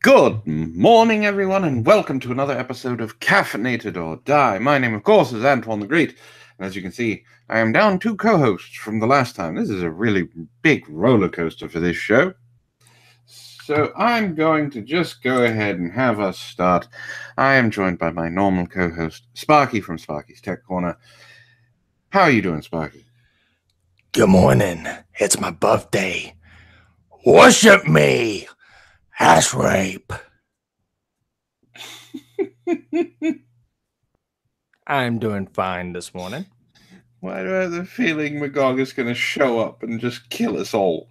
Good morning, everyone, and welcome to another episode of Caffeinated or Die. My name, of course, is Antoine the Great, and as you can see, I am down two co-hosts from the last time. This is a really big roller coaster for this show. So I'm going to just go ahead and have us start. I am joined by my normal co-host, Sparky from Sparky's Tech Corner. How are you doing, Sparky? Good morning. It's my birthday. Worship me. Ass rape. I'm doing fine this morning. Why do I have the feeling Magog is going to show up and just kill us all?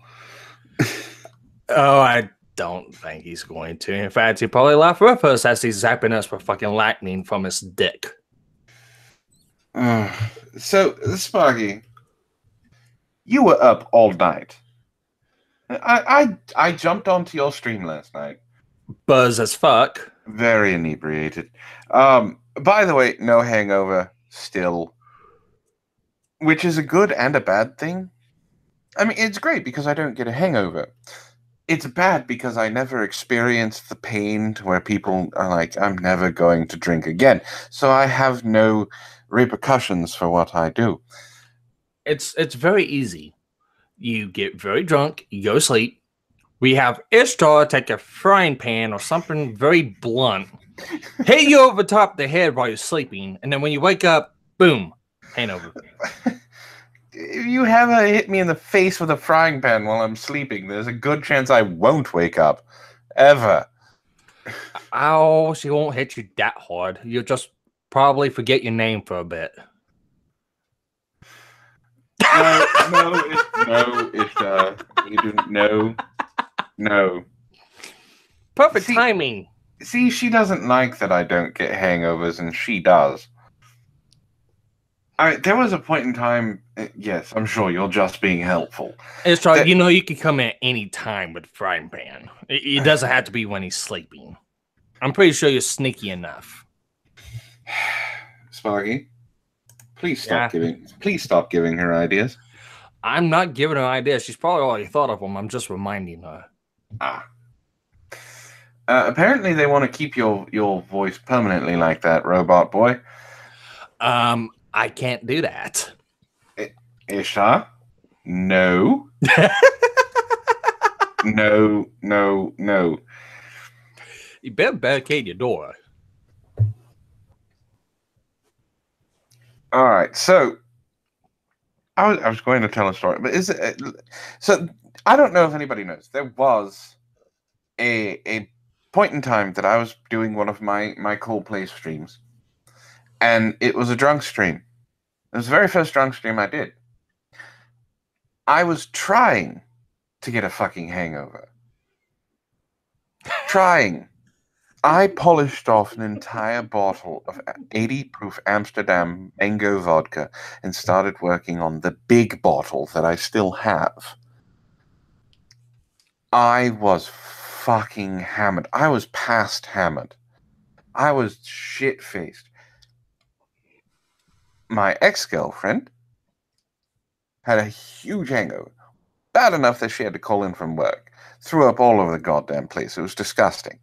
Oh, I don't think he's going to. In fact, he probably laugh with us as he's zapping us with fucking lightning from his dick. So, Sparky, you were up all night. I jumped onto your stream last night. Buzz as fuck. Very inebriated. By the way, no hangover still, which is a good and a bad thing. I mean, it's great because I don't get a hangover. It's bad because I never experienced the pain to where people are like, I'm never going to drink again. So I have no repercussions for what I do. It's very easy. You get very drunk, you go to sleep. We have Ishtar take a frying pan or something very blunt, hit you over the top of the head while you're sleeping, and then when you wake up, boom, hangover. If you haven't hit me in the face with a frying pan while I'm sleeping, there's a good chance I won't wake up. Ever. Oh, she won't hit you that hard. You'll just probably forget your name for a bit. No. Perfect timing. See, she doesn't like that I don't get hangovers, and she does. There was a point in time, yes, I'm sure you're just being helpful. It's right, you can come in any time with the frying pan. It doesn't have to be when he's sleeping. I'm pretty sure you're sneaky enough. Sparky, please stop giving her ideas. I'm not giving her ideas. She's probably already thought of them. I'm just reminding her. Apparently they want to keep your voice permanently like that, robot boy. I can't do that. Isha? No. No. You better barricade your door. All right, so I was going to tell a story, but is it so? I don't know if anybody knows. There was a point in time that I was doing one of my cool play streams, and it was a drunk stream. It was the very first drunk stream I did. I was trying to get a fucking hangover. Trying. I polished off an entire bottle of 80 proof Amsterdam mango vodka and started working on the big bottle that I still have. I was fucking hammered. I was past hammered. I was shit-faced. My ex-girlfriend had a huge hangover. Bad enough that she had to call in from work. Threw up all over the goddamn place. It was disgusting.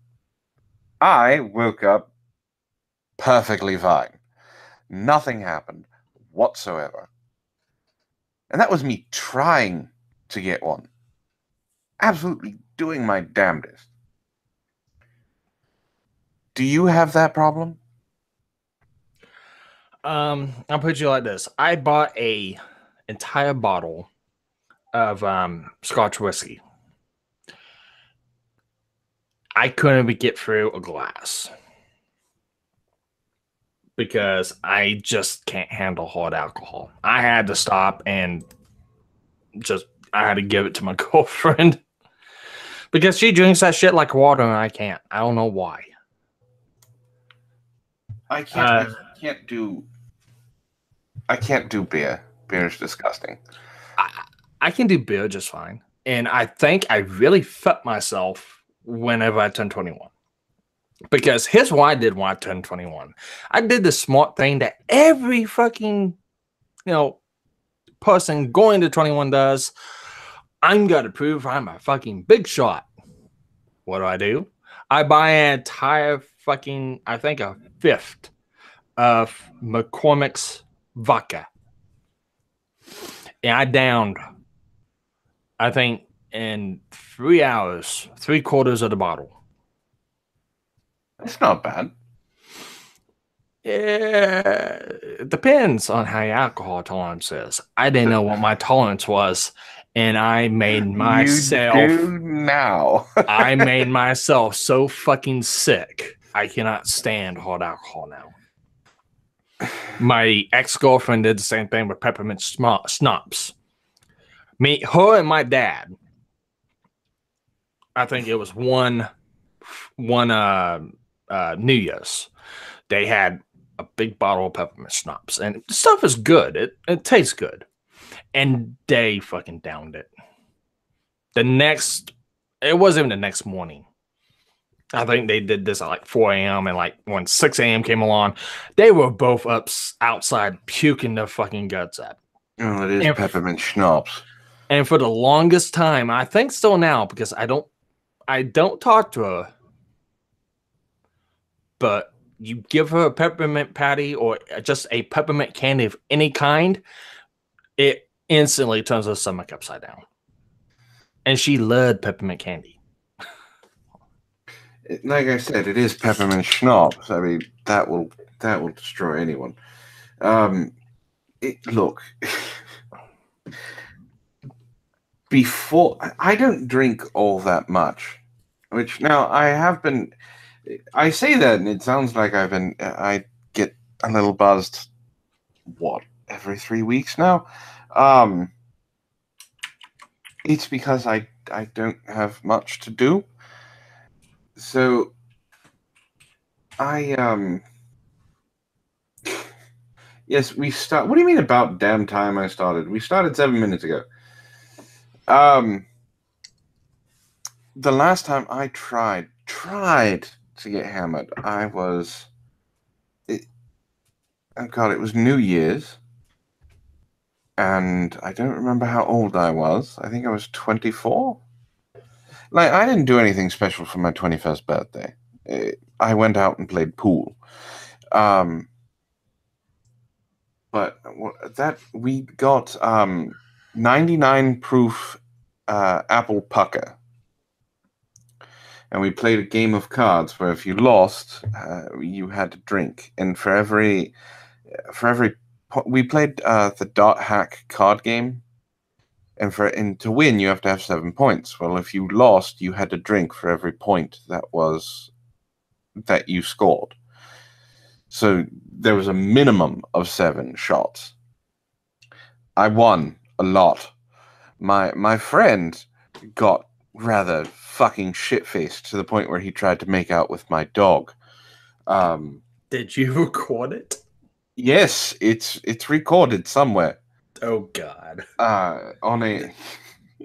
I woke up perfectly fine. Nothing happened whatsoever. And that was me trying to get one. Absolutely doing my damnedest. Do you have that problem? I'll put you like this. I bought a entire bottle of Scotch whiskey. I couldn't even get through a glass because I just can't handle hard alcohol. I had to stop and I had to give it to my girlfriend because she drinks that shit like water and I can't. I don't know why. I can't do beer. Beer is disgusting. I can do beer just fine. And I think I really fucked myself whenever I turned 21. Because here's what I did when I turned 21. I did the smart thing that every fucking, person going to 21 does. I'm going to prove I'm a fucking big shot. What do? I buy an entire fucking, I think a fifth of McCormick's vodka. And I downed, I think, in 3 hours, 3/4 of the bottle. It's not bad. Yeah, it depends on how your alcohol tolerance is. I didn't know what my tolerance was, and I made myself. You do now. I made myself so fucking sick. I cannot stand hard alcohol now. My ex-girlfriend did the same thing with peppermint schnapps. Her and my dad. I think it was one New Year's. They had a big bottle of peppermint schnapps, and the stuff is good. It tastes good, and they fucking downed it. It wasn't even the next morning. I think they did this at like 4 a.m. and like when 6 a.m. came along, they were both up outside puking their fucking guts out. Oh, it is peppermint schnapps. And for the longest time, I think still now, because I don't talk to her, but you give her a peppermint patty or just a peppermint candy of any kind, it instantly turns her stomach upside down. And she loved peppermint candy. Like I said, it is peppermint schnapps. I mean, that will destroy anyone. Look, before I don't drink all that much, which now I have been. I say that, and it sounds like I get a little buzzed. What, every 3 weeks now? It's because I don't have much to do. So yes, we start. What do you mean about damn time I started? We started 7 minutes ago. The last time I tried to get hammered, it was New Year's, and I don't remember how old I was. I think I was 24. Like, I didn't do anything special for my 21st birthday. I went out and played pool. But that we got 99 proof apple pucker. And we played a game of cards where if you lost, you had to drink. And for every we played the dot hack card game. And to win, you have to have 7 points. Well, if you lost, you had to drink for every point that you scored. So there was a minimum of 7 shots. I won a lot. My friend got rather fucking shit-faced to the point where he tried to make out with my dog. Did you record it? Yes, it's recorded somewhere. Oh God.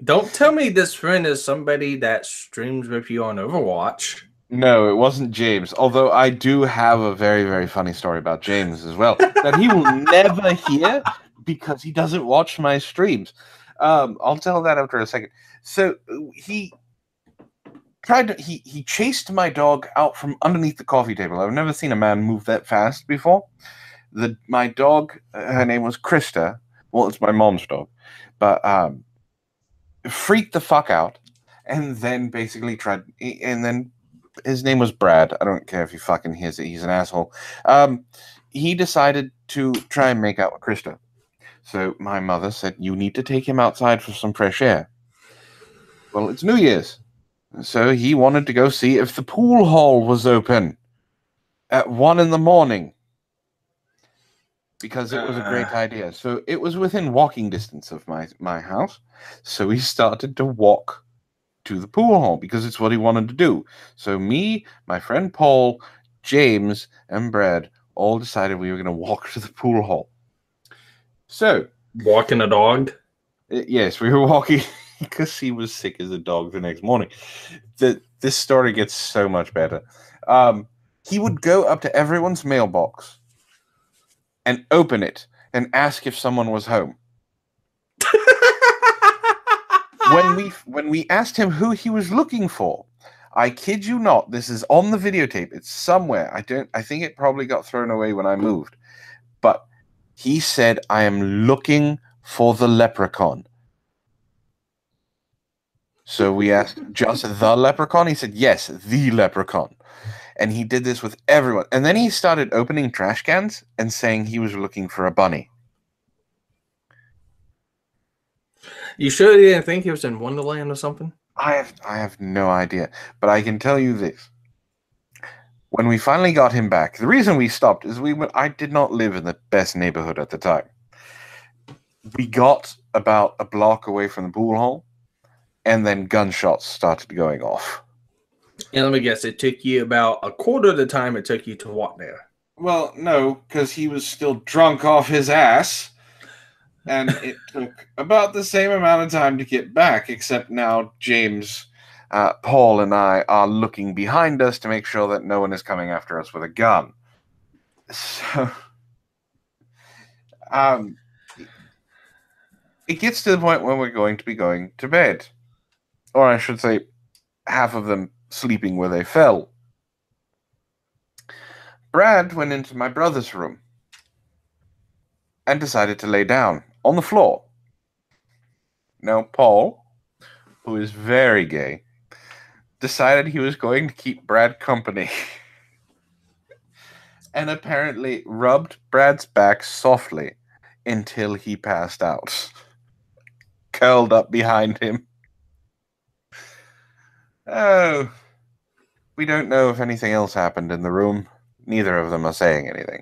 Don't tell me this friend is somebody that streams with you on Overwatch. No, it wasn't James. Although I do have a very, very funny story about James as well that he will never hear because he doesn't watch my streams. I'll tell that after a second. So he chased my dog out from underneath the coffee table. I've never seen a man move that fast before. My dog, her name was Krista. Well, it's my mom's dog, but freaked the fuck out, and then basically and then his name was Brad. I don't care if he fucking hears it. He's an asshole. He decided to try and make out with Krista. So my mother said, "You need to take him outside for some fresh air." Well, it's New Year's, so he wanted to go see if the pool hall was open at 1 a.m. because it was a great idea. So it was within walking distance of my house. So he started to walk to the pool hall because it's what he wanted to do. So me, my friend Paul, James, and Brad all decided we were going to walk to the pool hall. So walking a dog? Yes, we were walking because he was sick as a dog the next morning. This story gets so much better. He would go up to everyone's mailbox and open it and ask if someone was home. When we asked him who he was looking for, I kid you not. This is on the videotape. It's somewhere. I think it probably got thrown away when I moved. But he said, I am looking for the leprechaun. So we asked, just the leprechaun? He said, yes, the leprechaun. And he did this with everyone. And then he started opening trash cans and saying he was looking for a bunny. You sure you didn't think he was in Wonderland or something? I have no idea. But I can tell you this. When we finally got him back, the reason we stopped is I did not live in the best neighborhood at the time. We got about a block away from the pool hall, and then gunshots started going off. And let me guess, it took you about a quarter of the time it took you to walk there. Well, no, because he was still drunk off his ass, and it took about the same amount of time to get back, except now James, Paul, and I are looking behind us to make sure that no one is coming after us with a gun. So, it gets to the point when we're going to be going to bed. Or I should say, half of them sleeping where they fell. Brad went into my brother's room and decided to lay down on the floor. Now, Paul, who is very gay, decided he was going to keep Brad company and apparently rubbed Brad's back softly until he passed out, curled up behind him. Oh, we don't know if anything else happened in the room. Neither of them are saying anything.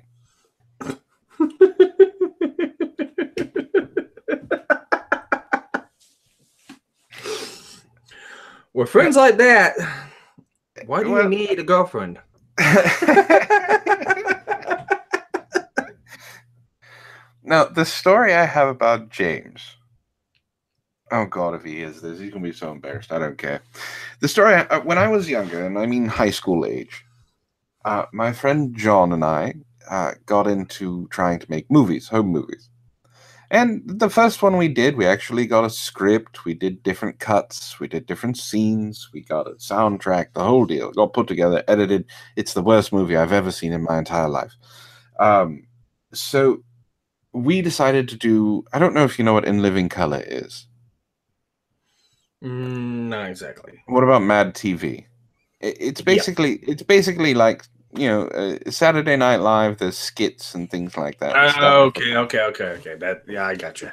With friends like that, why do you need a girlfriend? Now, the story I have about James. Oh, God, if he is this, he's going to be so embarrassed. I don't care. The story, when I was younger, and I mean high school age, my friend John and I got into trying to make movies, home movies. And the first one we did, we actually got a script, we did different cuts, we did different scenes, we got a soundtrack, the whole deal. Got put together, edited. It's the worst movie I've ever seen in my entire life. So we decided to do, I don't know if you know what In Living Color is. Not exactly. What about Mad TV? It's basically like, Saturday Night Live. There's skits and things like that. Okay. I got you.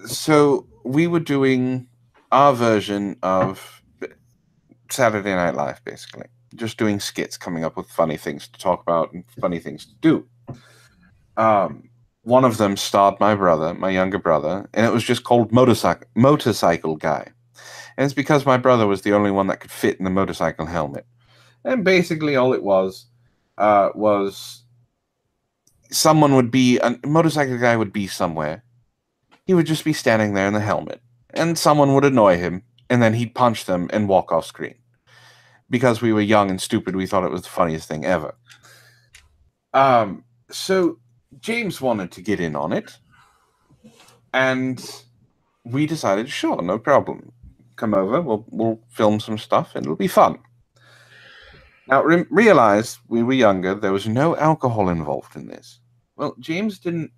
So we were doing our version of Saturday Night Live, basically, just doing skits, coming up with funny things to talk about and funny things to do. One of them starred my younger brother, and it was just called Motorcycle Guy. And it's because my brother was the only one that could fit in the motorcycle helmet. And basically all it was someone would be, a motorcycle guy would be somewhere. He would just be standing there in the helmet. And someone would annoy him, and then he'd punch them and walk off screen. Because we were young and stupid, we thought it was the funniest thing ever. So James wanted to get in on it. And we decided, sure, no problem. Come over, we'll film some stuff, and it'll be fun. Now, realize we were younger, there was no alcohol involved in this. Well, James didn't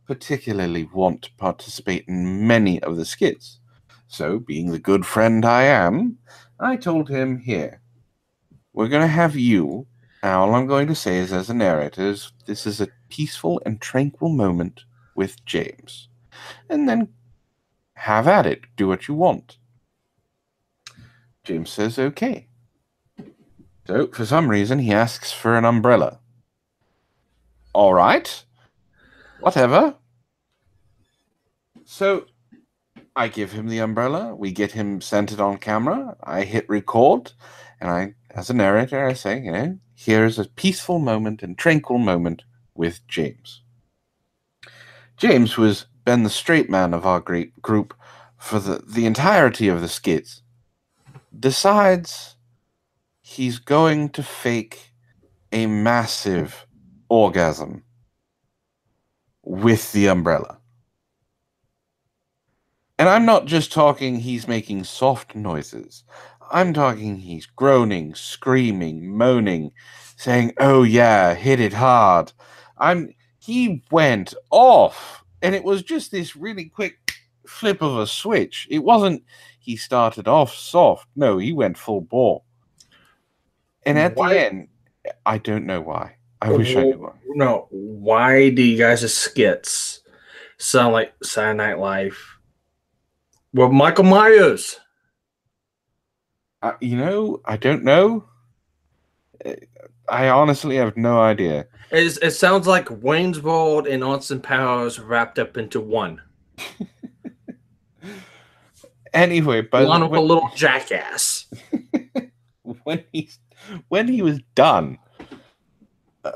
particularly want to participate in many of the skits. So, being the good friend I am, I told him, here, we're going to have you, and all I'm going to say is, as a narrator, this is a peaceful and tranquil moment with James. And then have at it, do what you want. James says, okay. So, for some reason, he asks for an umbrella. All right. Whatever. So, I give him the umbrella. We get him centered on camera. I hit record. And as a narrator, I say, here's a peaceful moment and tranquil moment with James. James, who has been the straight man of our great group for the entirety of the skits, decides he's going to fake a massive orgasm with the umbrella. And I'm not just talking he's making soft noises. I'm talking he's groaning, screaming, moaning, saying, "Oh yeah, hit it hard." He went off, and it was just this really quick flip of a switch. It wasn't he started off soft. No, he went full bore. And at the Why? end, I don't know why. I wish I knew why. No, why do you guys' skits sound like Saturday Night Live? Well, Michael Myers. I don't know. I honestly have no idea. It sounds like Wayne's World and Austin Powers wrapped up into one. Anyway, Along with a little jackass. when he was done,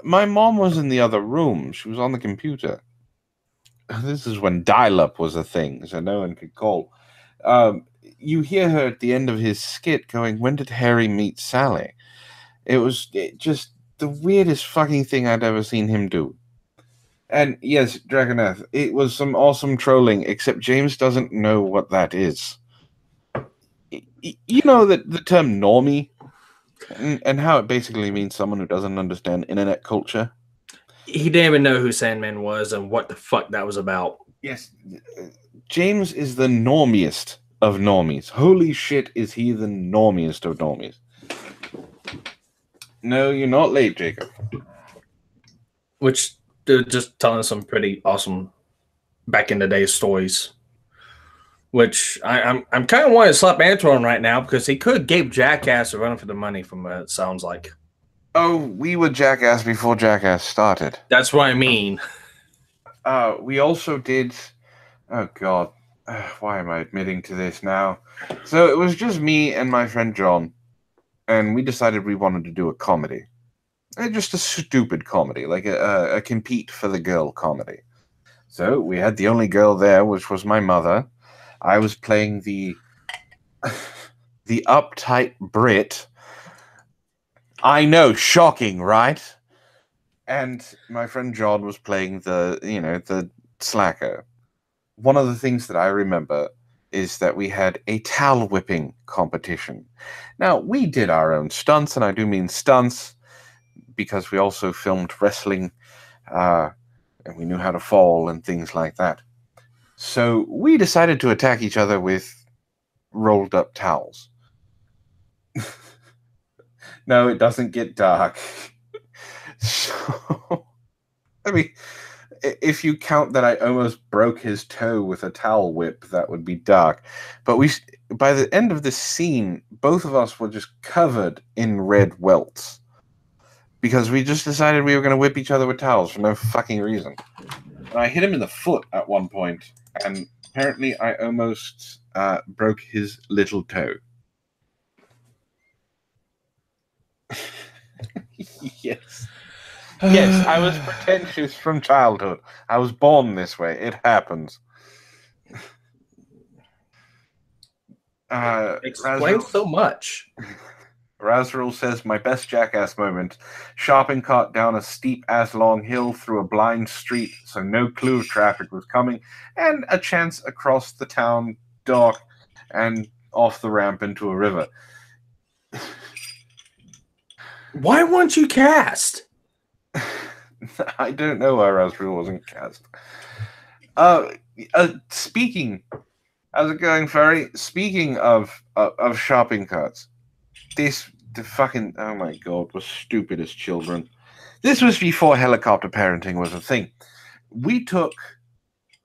my mom was in the other room. She was on the computer. This is when dial-up was a thing, so no one could call. You hear her at the end of his skit going, "When did Harry meet Sally?" It was just the weirdest fucking thing I'd ever seen him do. And yes, Dragoneth, it was some awesome trolling, except James doesn't know what that is. You know that the term normie and how it basically means someone who doesn't understand internet culture? He didn't even know who Sandman was and what the fuck that was about. Yes, James is the normiest of normies. Holy shit, is he the normiest of normies. No, you're not late, Jacob. Which they're just telling some pretty awesome back in the day stories. Which I'm kind of wanting to slap Antoine right now because he could gape Jackass or run for the money from what it sounds like. Oh, we were Jackass before Jackass started. That's what I mean. We also did. Oh God, why am I admitting to this now? So it was just me and my friend John, and we decided we wanted to do a comedy, just a stupid comedy, like a compete for the girl comedy. So we had the only girl there, which was my mother. I was playing the uptight Brit. I know, shocking, right? And my friend John was playing the slacker. One of the things that I remember is that we had a towel whipping competition. Now, we did our own stunts, and I do mean stunts, because we also filmed wrestling, and we knew how to fall and things like that. So we decided to attack each other with rolled up towels. No, it doesn't get dark. So, I mean, if you count that I almost broke his toe with a towel whip, that would be dark. But by the end of this scene, both of us were just covered in red welts. Because we just decided we were going to whip each other with towels for no fucking reason. And I hit him in the foot at one point, and apparently I almost broke his little toe. Yes. Yes, I was pretentious from childhood. I was born this way. It happens. Explains so much. Razrul says, "My best Jackass moment. Shopping cart down a steep-ass long hill through a blind street, so no clue of traffic was coming, and a chance across the town dock and off the ramp into a river." Why weren't you cast? I don't know why Razrul wasn't cast. Speaking, how's it going, Ferry? Speaking of shopping carts, the fucking, oh my God, we're stupid as children. This was before helicopter parenting was a thing. We took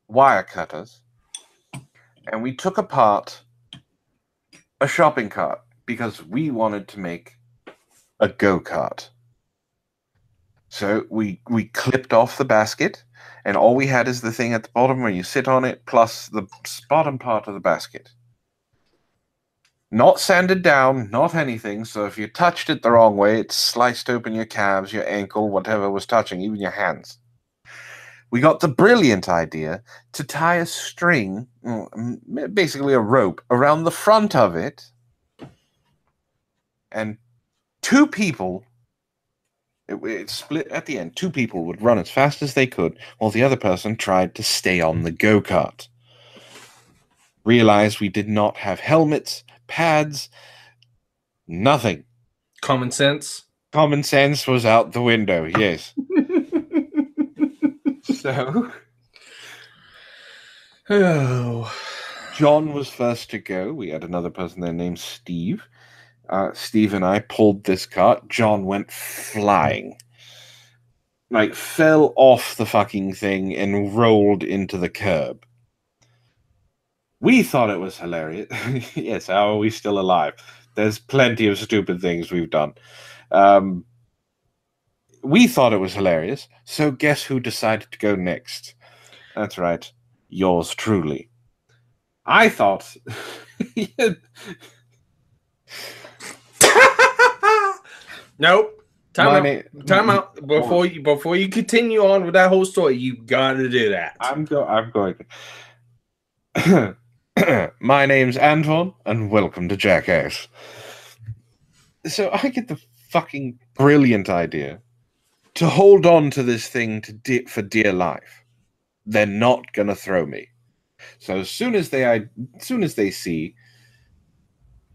wire cutters and we took apart a shopping cart because we wanted to make a go-kart. So we clipped off the basket, and all we had is the thing at the bottom where you sit on it, plus the bottom part of the basket. Not sanded down, not anything, so if you touched it the wrong way, it sliced open your calves, your ankle, whatever was touching, even your hands. We got the brilliant idea to tie a string, basically a rope, around the front of it, and two people, it split at the end, two people would run as fast as they could, while the other person tried to stay on the go-kart. Realized we did not have helmets, pads, Nothing. Common sense. Common sense was out the window, yes. So, John was first to go. We had another person there named Steve. Steve and I pulled this cart. John went flying. Like, fell off the fucking thing and rolled into the curb. We thought it was hilarious. Yes, how are we still alive? There's plenty of stupid things we've done. We thought it was hilarious, so guess who decided to go next? That's right, yours truly. I thought... Nope. Time out. Before you continue on with that whole story, you got to do that. I'm going to. My name's Anton, and welcome to Jackass. So I get the fucking brilliant idea to hold on to this thing for dear life. They're not gonna throw me. So as soon as they see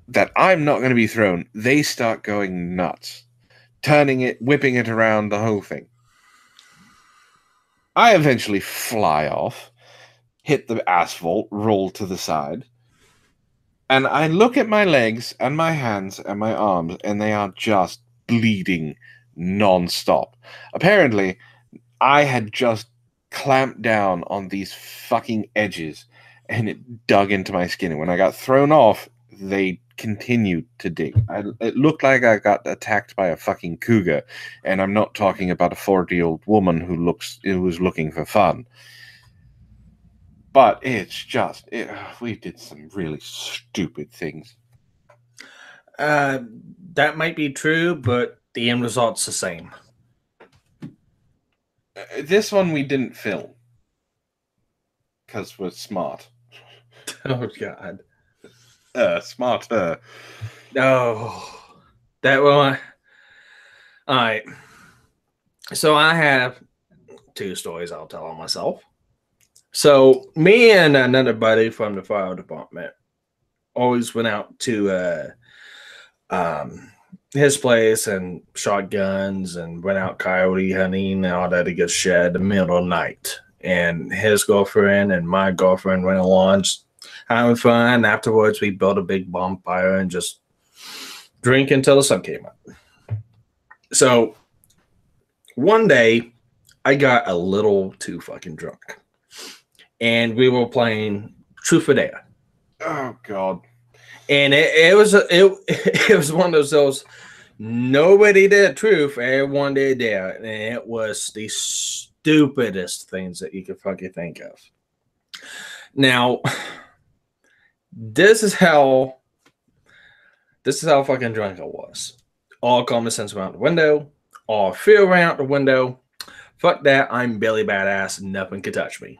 that I'm not gonna be thrown, they start going nuts, whipping it around, the whole thing. I eventually fly off, hit the asphalt, roll to the side, and I look at my legs and my hands and my arms, and they are just bleeding non-stop. Apparently, I had just clamped down on these fucking edges, and it dug into my skin. And when I got thrown off, they continued to dig. It looked like I got attacked by a fucking cougar, and I'm not talking about a 40-year-old woman who was looking for fun. But it's just, we did some really stupid things. That might be true, but the end result's the same. This one we didn't film. Because we're smart. Oh, God. Smarter. Oh, that one. All right. So I have 2 stories I'll tell on myself. So me and another buddy from the fire department always went out to his place and shot guns and went out coyote hunting and all that to get shed in the middle of the night. And his girlfriend and my girlfriend went along, just having fun. Afterwards, we built a big bonfire and just drink until the sun came up. So one day, I got a little too fucking drunk. And we were playing Truth or Dare. Oh, God. And it was one of those nobody did truth, everyone did dare. And it was the stupidest things that you could fucking think of. Now, this is how fucking drunk I was. All common sense went out the window, all fear went out the window. Fuck that, I'm Billy Badass, nothing can touch me.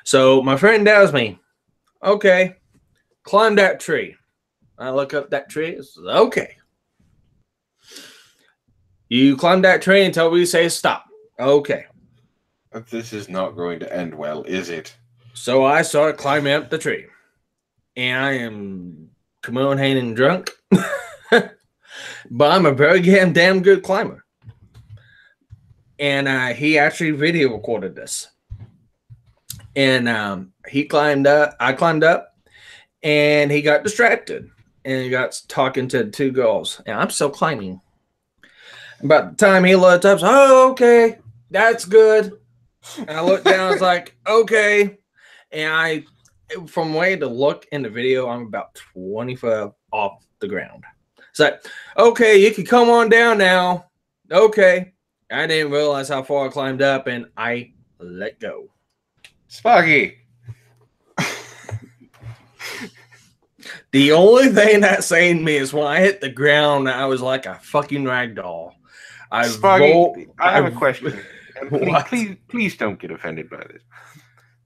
So my friend tells me, okay, climb that tree. I look up that tree. It says, okay. You climb that tree until we say stop. Okay. This is not going to end well, is it? So I start climbing up the tree. And I am Hanen drunk. But I'm a very damn good climber. And he actually video recorded this. And he climbed up. I climbed up. And he got distracted. And he got talking to 2 girls. And I'm still climbing. About the time he looked up, oh, okay, that's good. And I looked down, I was like, okay. And from way to look in the video, I'm about 20 foot off the ground. It's like, okay, you can come on down now. Okay. I didn't realize how far I climbed up, and I let go. Sparky. The only thing that saved me is when I hit the ground, I was like a fucking rag doll. Sparky, I have a question. Please don't get offended by this.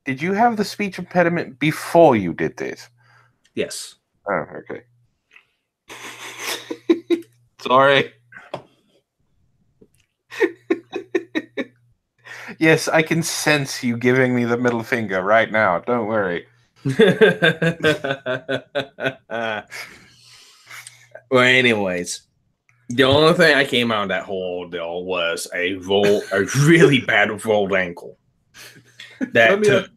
Did you have the speech impediment before you did this? Yes. Oh, okay. Sorry. Yes, I can sense you giving me the middle finger right now. Don't worry. Well, anyways, the only thing I came out of that whole ordeal was a really bad rolled ankle. Fabian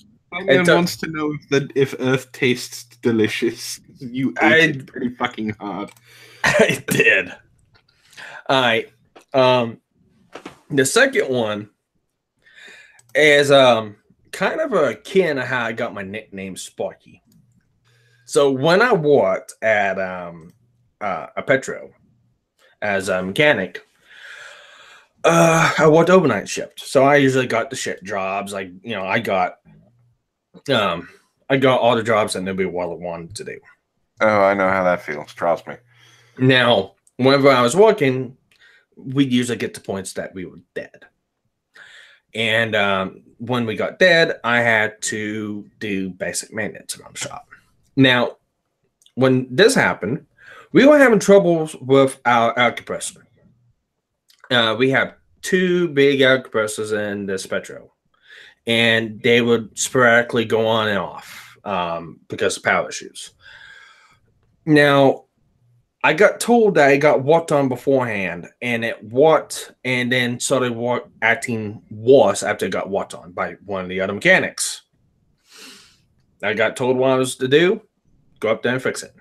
wants to know if Earth tastes delicious. You ate it pretty fucking hard. I did. All right. The second one is kind of akin to how I got my nickname Sparky. So when I worked at a Petro as a mechanic, I worked overnight shift. So I usually got the shit jobs. I got all the jobs that nobody wanted to do. Oh, I know how that feels. Trust me. Now, whenever I was working, we'd usually get to points that we were dead. And when we got dead, I had to do basic maintenance around the shop. Now, when this happened, we were having troubles with our air compressor. We have 2 big air compressors in this Petro, and they would sporadically go on and off because of power issues. Now, I got told that I got worked on beforehand, and it worked, and then started acting worse after it got worked on by one of the other mechanics. I got told what I was to do, go up there and fix it.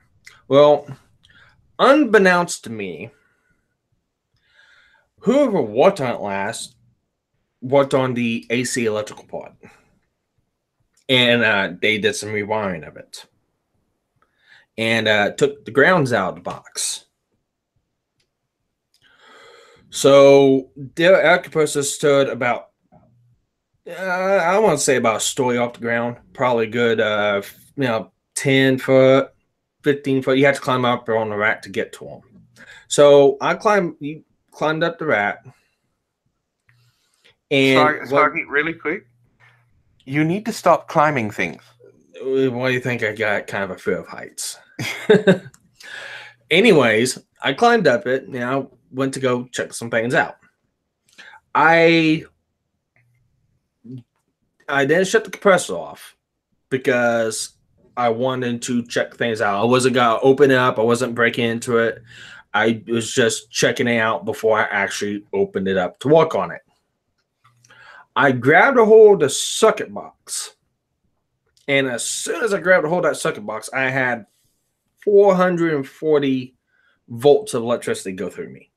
Well, unbeknownst to me, whoever worked on it last worked on the AC electrical part, and they did some rewiring of it. And took the grounds out of the box. So their air compressor stood about, I want to say about a story off the ground, probably good, 10 foot, 15 foot. You had to climb up on the rack to get to them. So I climbed up the rack. And Sparky, really quick, you need to stop climbing things. Why do you think I got kind of a fear of heights? Anyways, I climbed up it and I went to go check some things out. I then shut the compressor off because I wanted to check things out. I wasn't going to open it up. I wasn't breaking into it. I was just checking it out before I actually opened it up to work on it. I grabbed a hold of the circuit box. And as soon as I grabbed a hold of that circuit box, I had 440 volts of electricity go through me.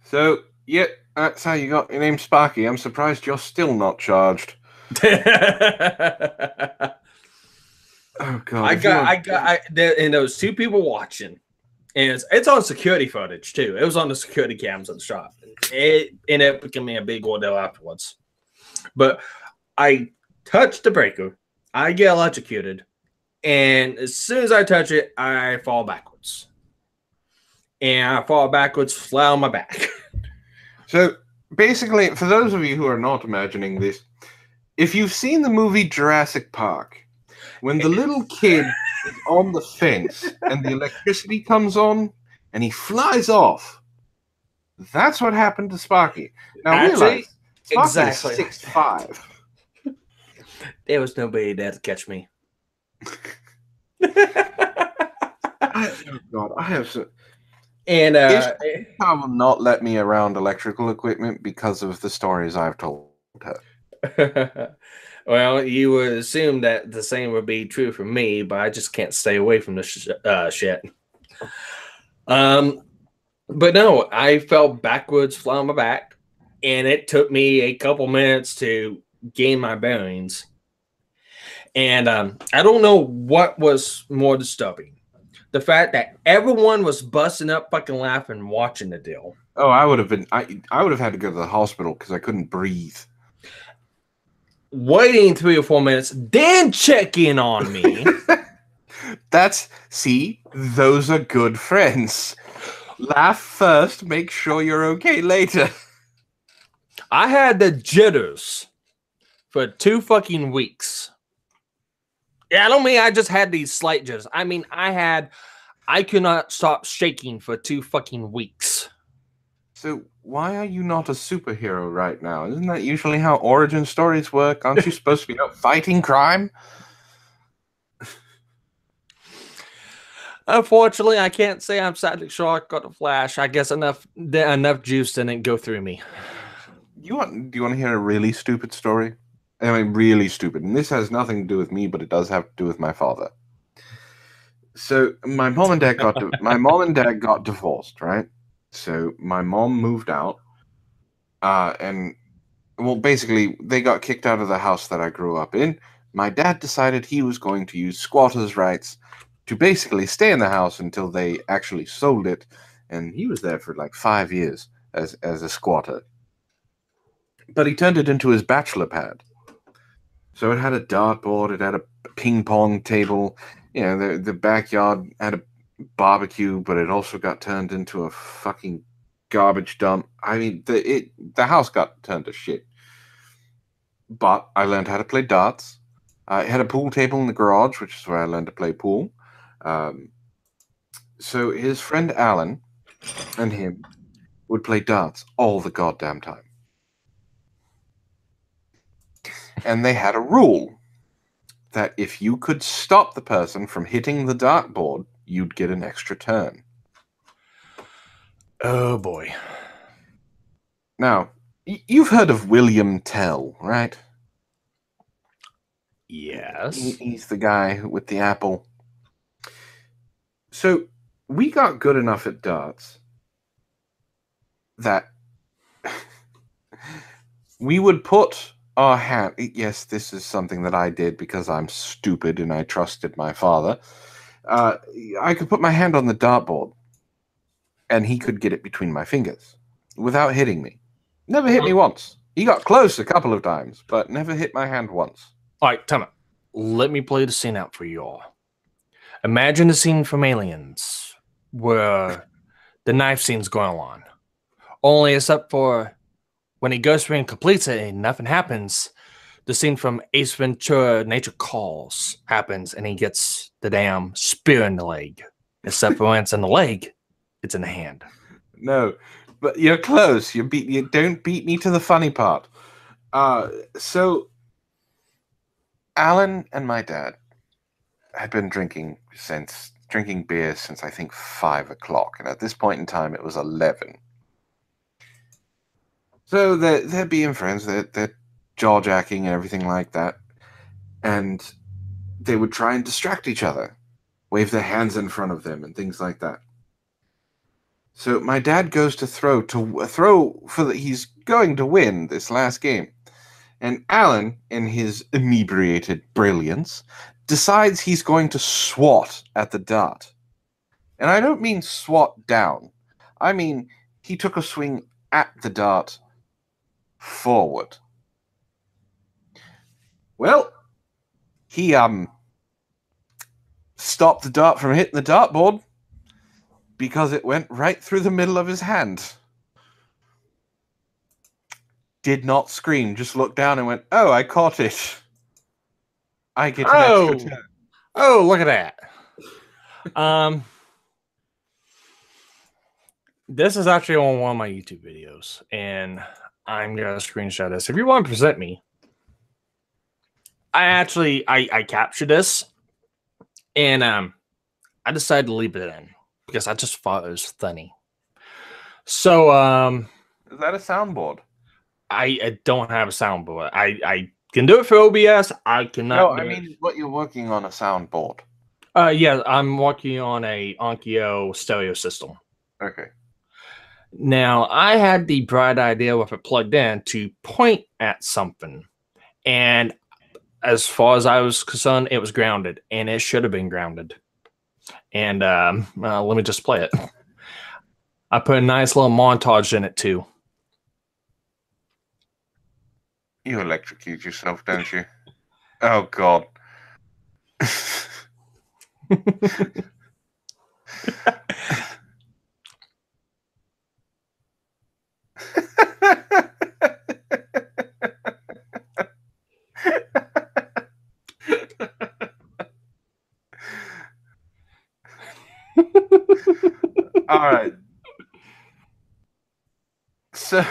So, yeah, that's how you got your name Sparky. I'm surprised you're still not charged. Oh, God. And there was 2 people watching. And it's on security footage, too. It was on the security cams at the shop. It ended up becoming a big ordeal afterwards. But I touch the breaker. I get electrocuted. And as soon as I touch it, I fall backwards. And I fall backwards, flat on my back. So, basically, for those of you who are not imagining this, if you've seen the movie Jurassic Park, when the little kid is on the fence and the electricity comes on and he flies off, that's what happened to Sparky. Now, realize, Sparky is 6'5". There was nobody there to catch me. Oh God, I have some. And I will not let me around electrical equipment because of the stories I've told her. Well, you would assume that the same would be true for me, but I just can't stay away from this shit. But no, I fell backwards, flat on my back, and it took me a couple minutes to gain my bearings. And I don't know what was more disturbing. The fact that everyone was busting up fucking laughing watching the deal. Oh, I would have had to go to the hospital because I couldn't breathe. Waiting 3 or 4 minutes, then check in on me. Those are good friends. Laugh first, make sure you're okay later. I had the jitters for 2 fucking weeks. Yeah, I don't mean I just had these slight jitters. I mean, I could not stop shaking for 2 fucking weeks. So why are you not a superhero right now? Isn't that usually how origin stories work? Aren't you supposed to be out fighting crime? Unfortunately, I can't say I'm Static Shock or the Flash. I guess enough juice didn't go through me. Do you want to hear a really stupid story? I mean, really stupid. And this has nothing to do with me, but it does have to do with my father. So my mom and dad got divorced, right? So my mom moved out, and well, basically they got kicked out of the house that I grew up in. My dad decided he was going to use squatters' rights to basically stay in the house until they actually sold it, and he was there for like 5 years as a squatter. But he turned it into his bachelor pad. So it had a dartboard, it had a ping pong table, the backyard had a barbecue, but it also got turned into a fucking garbage dump. I mean, the house got turned to shit. But I learned how to play darts. I had a pool table in the garage, which is where I learned to play pool. So his friend Alan and him would play darts all the goddamn time. And they had a rule that if you could stop the person from hitting the dartboard, you'd get an extra turn. Oh boy. Now, you've heard of William Tell, right? Yes. He's the guy with the apple. So we got good enough at darts that we would put our hand. Yes, this is something that I did because I'm stupid and I trusted my father. I could put my hand on the dartboard and he could get it between my fingers without hitting me. Never hit me once. He got close a couple of times, but never hit my hand once. All right, time out. Let me play the scene out for you all. Imagine the scene from Aliens where the knife scene's going on. Only except for when he goes through and completes it and nothing happens, the scene from Ace Ventura Nature Calls happens and he gets the damn spear in the leg. Except for when it's in the leg, it's in the hand. No, but you're close. You don't beat me to the funny part. So Alan and my dad had been drinking beer since I think 5 o'clock, and at this point in time it was 11. So they're being friends, they're jaw-jacking and everything like that, and they would try and distract each other, wave their hands in front of them and things like that. So my dad goes to throw he's going to win this last game. And Alan, in his inebriated brilliance, decides he's going to swat at the dart. And I don't mean swat down. I mean, he took a swing at the dart forward. Well, he stopped the dart from hitting the dartboard because it went right through the middle of his hand. Did not scream, just looked down and went, "Oh, I caught it. I get an extra turn." Oh, look at that. This is actually on one of my YouTube videos, and I'm gonna screenshot this. If you want to present me, I captured this, and I decided to leave it in because I just thought it was funny. So is that a soundboard? I don't have a soundboard. I can do it for OBS. I cannot. No, I mean, what you're working on a soundboard. Yeah, I'm working on a Onkyo stereo system. Okay. Now, I had the bright idea with it plugged in to point at something. And as far as I was concerned, it was grounded. And it should have been grounded. And let me just play it. I put a nice little montage in it, too. You electrocute yourself, don't you? Oh, God. All right. So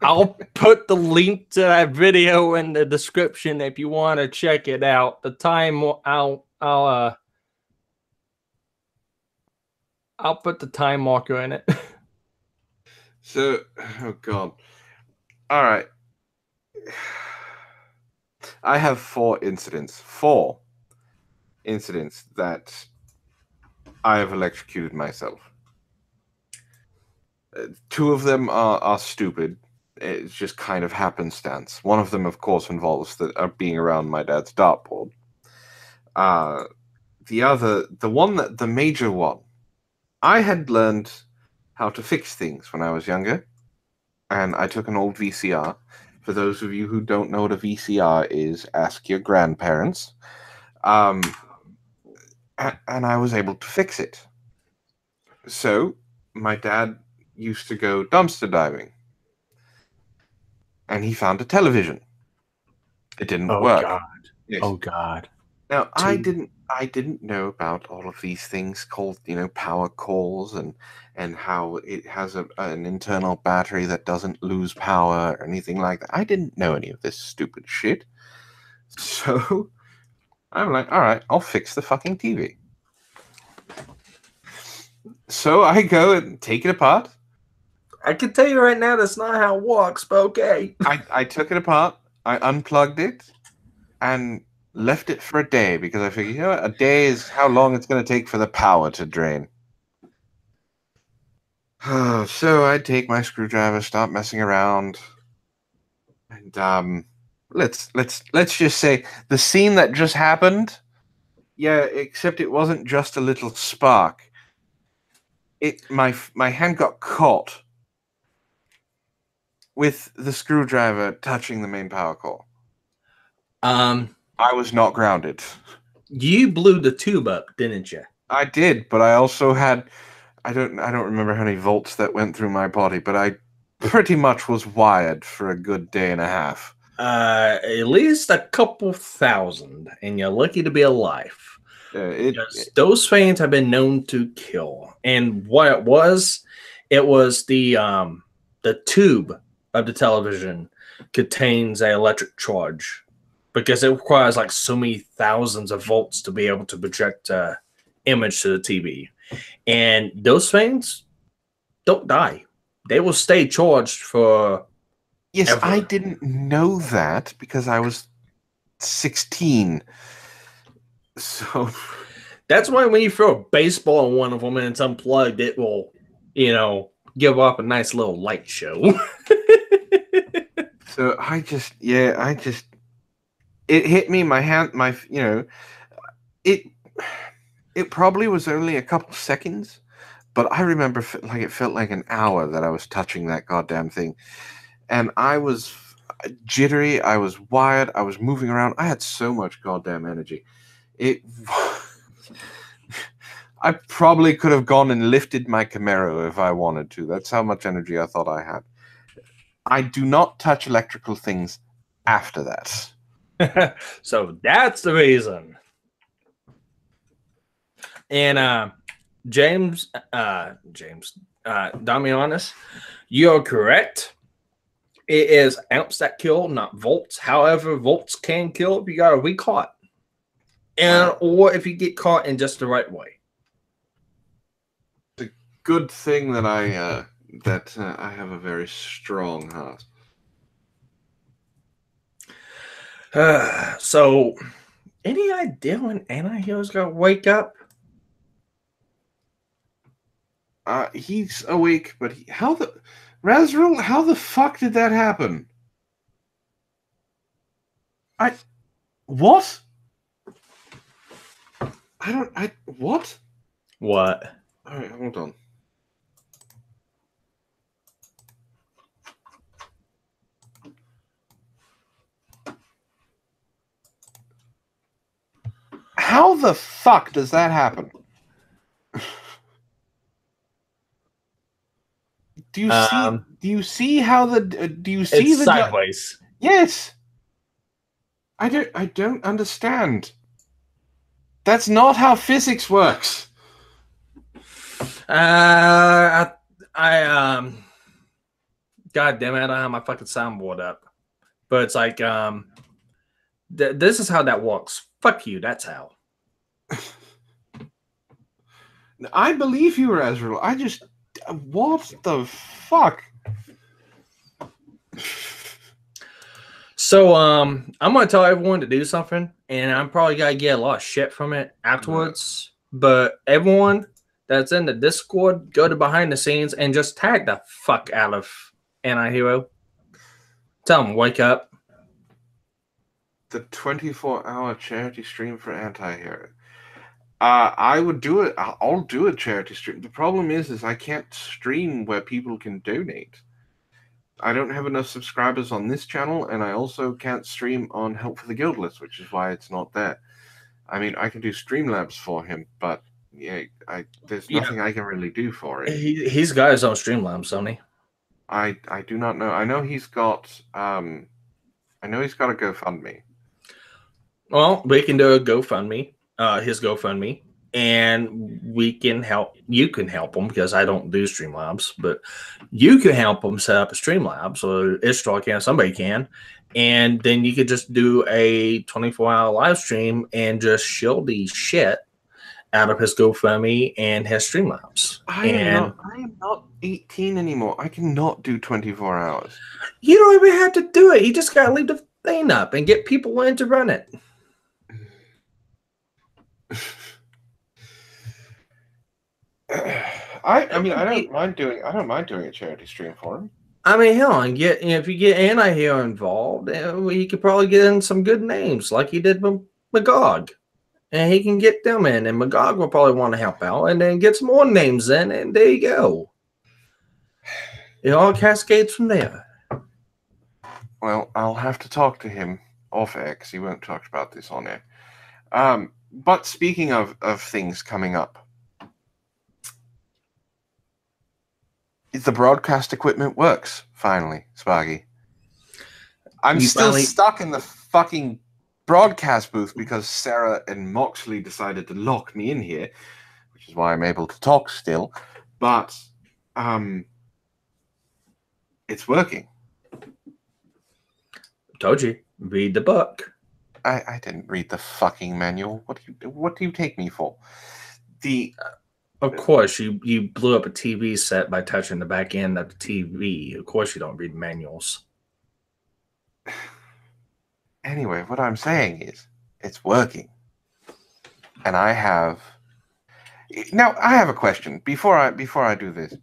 I'll put the link to that video in the description if you want to check it out. The time I'll I'll put the time marker in it. So, oh god. All right. I have four incidents that I have electrocuted myself. Two of them are stupid. It's just kind of happenstance. One of them, of course, involves being around my dad's dartboard. The major one, I had learned how to fix things when I was younger, and I took an old VCR. For those of you who don't know what a VCR is, ask your grandparents. And I was able to fix it. So my dad used to go dumpster diving, and he found a television. It didn't Oh work. God. Yes. Oh God. Now I didn't know about all of these things called, power cores and how it has an internal battery that doesn't lose power or anything like that. I didn't know any of this stupid shit. So I'm like, all right, I'll fix the fucking TV. So I go and take it apart. I can tell you right now that's not how it works, but okay. I took it apart, I unplugged it, and left it for a day because I figured, a day is how long it's going to take for the power to drain. So I take my screwdriver, start messing around, and let's just say the scene that just happened. Yeah, except it wasn't just a little spark. My hand got caught with the screwdriver touching the main power core. I was not grounded. You blew the tube up, didn't you? I did, but I also had I don't remember how many volts that went through my body, but I pretty much was wired for a good day and a half. At least a couple thousand, and you're lucky to be alive. Those fans have been known to kill, and what it was the tube of the television contains an electric charge because it requires like so many thousands of volts to be able to project an image to the TV. And those fans don't die. They will stay charged for Yes, ever. I didn't know that because I was 16. So that's why when you throw a baseball in one of them and it's unplugged, it will, give off a nice little light show. So it hit me, my hand, it probably was only a couple seconds, but I remember it felt like an hour that I was touching that goddamn thing. And I was jittery, I was wired, I was moving around. I had so much goddamn energy. I probably could have gone and lifted my Camaro if I wanted to. That's how much energy I thought I had. I do not touch electrical things after that. So that's the reason. And James, Damianis, you're correct. It is amps that kill, not volts. However, volts can kill if you got to re-caught. Or if you get caught in just the right way. It's a good thing that I have a very strong heart. So, any idea when Anahil's gonna wake up? He's awake, but Razrul, how the fuck did that happen? What? What? What? All right, hold on. How the fuck does that happen? Do you see how do you see it's sideways? Yes. I don't understand. That's not how physics works. God damn it, I don't have my fucking soundboard up. But it's like, this is how that works. Fuck you, that's how. I believe you, Azrael. I just... What the fuck? So, I'm gonna tell everyone to do something, and I'm probably gonna get a lot of shit from it afterwards. But everyone that's in the Discord, go to behind the scenes and just tag the fuck out of Anti-Hero. Tell them, wake up. The 24-hour charity stream for Anti-Hero. I would do it. I'll do a charity stream. The problem is I can't stream where people can donate. I don't have enough subscribers on this channel, and I also can't stream on Help for the Guildless, which is why it's not there. I mean, I can do Streamlabs for him, but yeah, there's nothing I can really do for it. He's got his own Streamlabs, Sony. I do not know. I know he's got a GoFundMe. Well, we can do a GoFundMe, his GoFundMe, and we can help. You can help him because I don't do Streamlabs, but you can help him set up a Streamlabs, or Ishtar can, somebody can, and then you could just do a 24-hour live stream and just shield the shit out of his GoFundMe and his Streamlabs. I am not 18 anymore. I cannot do 24 hours. You don't even have to do it. You just gotta leave the thing up and get people in to run it. I don't mind doing a charity stream for him. I mean, hell, and if you get Anti-Hero involved, he could probably get in some good names like he did with Magog. And he can get them in, and Magog will probably want to help out, and then get some more names in, and there you go. It all cascades from there. Well, I'll have to talk to him off air because he won't talk about this on air. But speaking of things coming up, the broadcast equipment works, finally, Sparky. I'm still stuck in the fucking broadcast booth because Sarah and Moxley decided to lock me in here, which is why I'm able to talk still. But it's working. Told you, read the book. I didn't read the fucking manual. What do you take me for? Of course, you blew up a TV set by touching the back end of the TV. Of course, you don't read manuals. Anyway, what I'm saying is, it's working. And I have a question before I do this.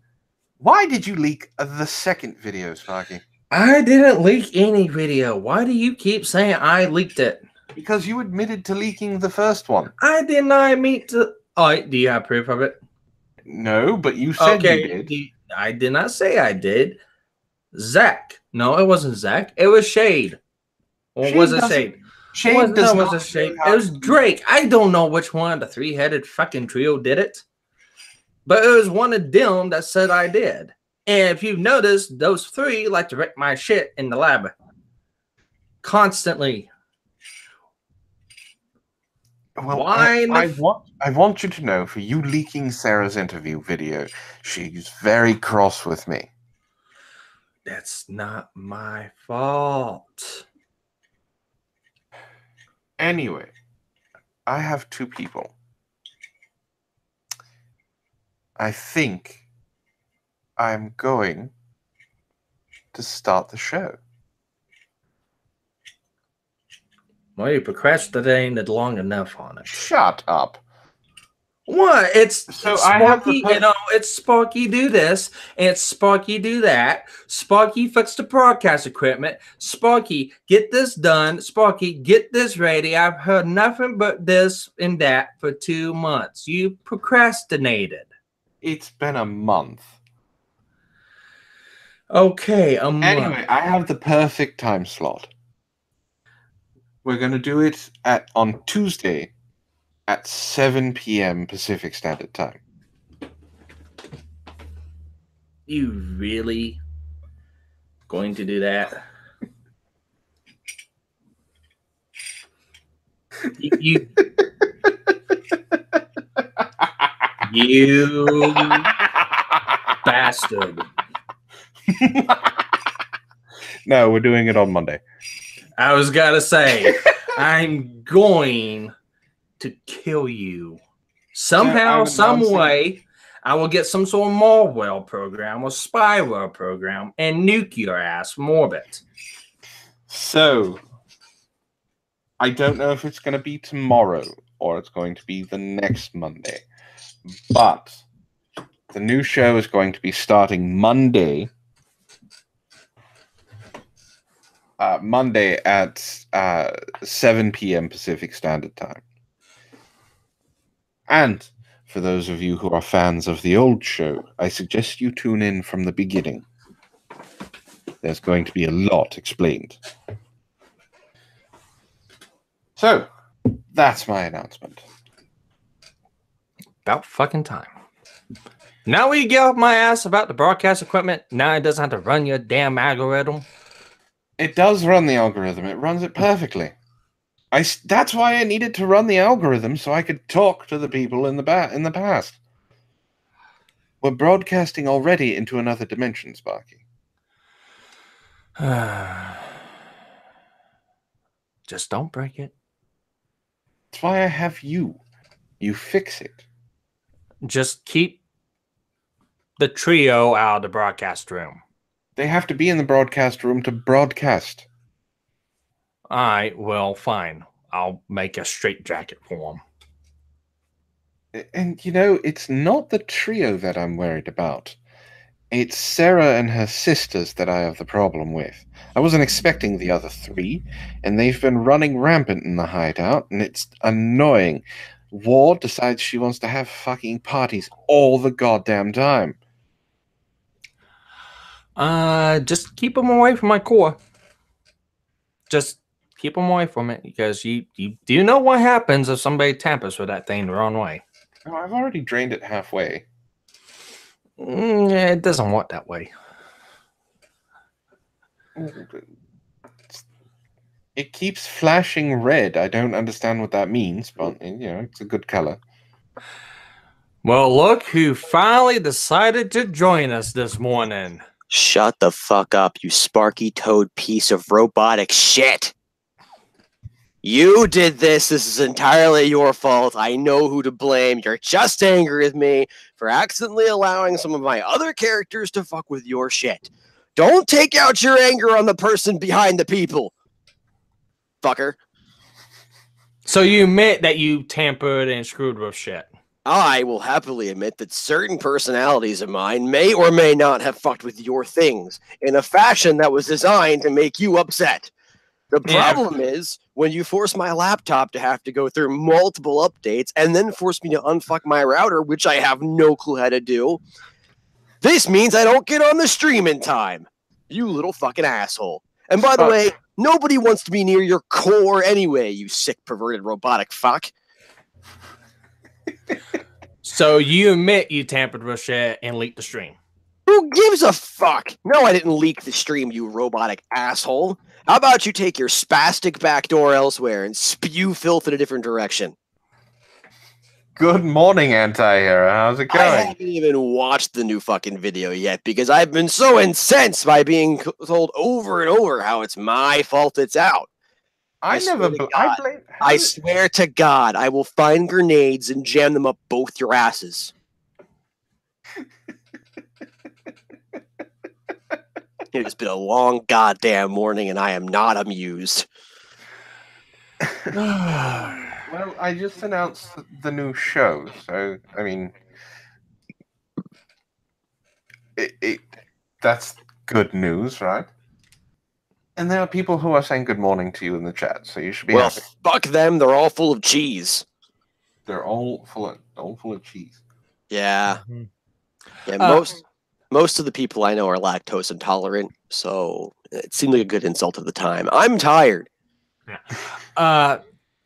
Why did you leak the second video, Sparky? I didn't leak any video. Why do you keep saying I leaked it? Because you admitted to leaking the first one. I did not admit to. Oh, do you have proof of it? No, but you said you did. I did not say I did. Zach. No, it wasn't Zach. It was Shade. Or was it Shade? Shade does not. Was it Shade? It was Drake. I don't know which one of the three-headed fucking trio did it. But it was one of them that said I did. And if you've noticed, those three like to wreck my shit in the lab. Constantly. Well, I want you to know, for you leaking Sarah's interview video, she's very cross with me. That's not my fault. Anyway, I have two people. I think I'm going to start the show. Well, you procrastinated long enough on it. Shut up. What? It's so Sparky, it's Sparky do this, and it's Sparky do that. Sparky fix the broadcast equipment. Sparky, get this done. Sparky, get this ready. I've heard nothing but this and that for 2 months. You procrastinated. It's been a month. Okay, a month. Anyway, I have the perfect time slot. We're going to do it on Tuesday at 7 p.m. Pacific Standard Time. You really going to do that? you bastard. No, we're doing it on Monday. I was gonna say, I'm going to kill you, Somehow, I'm some announcing- way, I will get some sort of malware program or spyware program and nuke your ass from orbit. So, I don't know if it's going to be tomorrow or it's going to be the next Monday, but the new show is going to be starting Monday. Monday at 7 p.m. Pacific Standard Time. And for those of you who are fans of the old show, I suggest you tune in from the beginning. There's going to be a lot explained. So, that's my announcement. About fucking time. Now we get off my ass about the broadcast equipment. Now it doesn't have to run your damn algorithm. It does run the algorithm. It runs it perfectly. That's why I needed to run the algorithm so I could talk to the people in the past. We're broadcasting already into another dimension, Sparky. Just don't break it. That's why I have you. You fix it. Just keep the trio out of the broadcast room. They have to be in the broadcast room to broadcast. All right, well, fine. I'll make a straitjacket for them. And, you know, it's not the trio that I'm worried about. It's Sarah and her sisters that I have the problem with. I wasn't expecting the other three, and they've been running rampant in the hideout, and it's annoying. Ward decides she wants to have fucking parties all the goddamn time. Just keep them away from my core. Just keep them away from it, because you do know what happens if somebody tampers with that thing the wrong way. Oh, I've already drained it halfway. Yeah, it doesn't work that way. It keeps flashing red. I don't understand what that means, but, you know, it's a good color. Well, look who finally decided to join us this morning. Shut the fuck up, you sparky toad piece of robotic shit. You did this. This is entirely your fault. I know who to blame. You're just angry with me for accidentally allowing some of my other characters to fuck with your shit. Don't take out your anger on the person behind the people. Fucker. So you admit that you tampered and screwed with shit. I will happily admit that certain personalities of mine may or may not have fucked with your things in a fashion that was designed to make you upset. The problem is when you force my laptop to have to go through multiple updates and then force me to unfuck my router, which I have no clue how to do. This means I don't get on the stream in time. You little fucking asshole. And by the way, nobody wants to be near your core anyway, you sick, perverted, robotic fuck. So you admit you tampered with shit and leaked the stream. Who gives a fuck? No, I didn't leak the stream, you robotic asshole. How about you take your spastic backdoor elsewhere and spew filth in a different direction? Good morning, anti-hero. How's it I going? haven't even watched the new fucking video yet because I've been so incensed by being told over and over how it's my fault it's out. I swear to God, I will find grenades and jam them up both your asses. It has been a long goddamn morning and I am not amused. Well, I just announced the new show, so, I mean, that's good news, right? And there are people who are saying good morning to you in the chat, so you should be happy. Fuck them, they're all full of cheese. They're all full of cheese. Yeah. Yeah, most of the people I know are lactose intolerant, so it seemed like a good insult at the time. I'm tired. Yeah.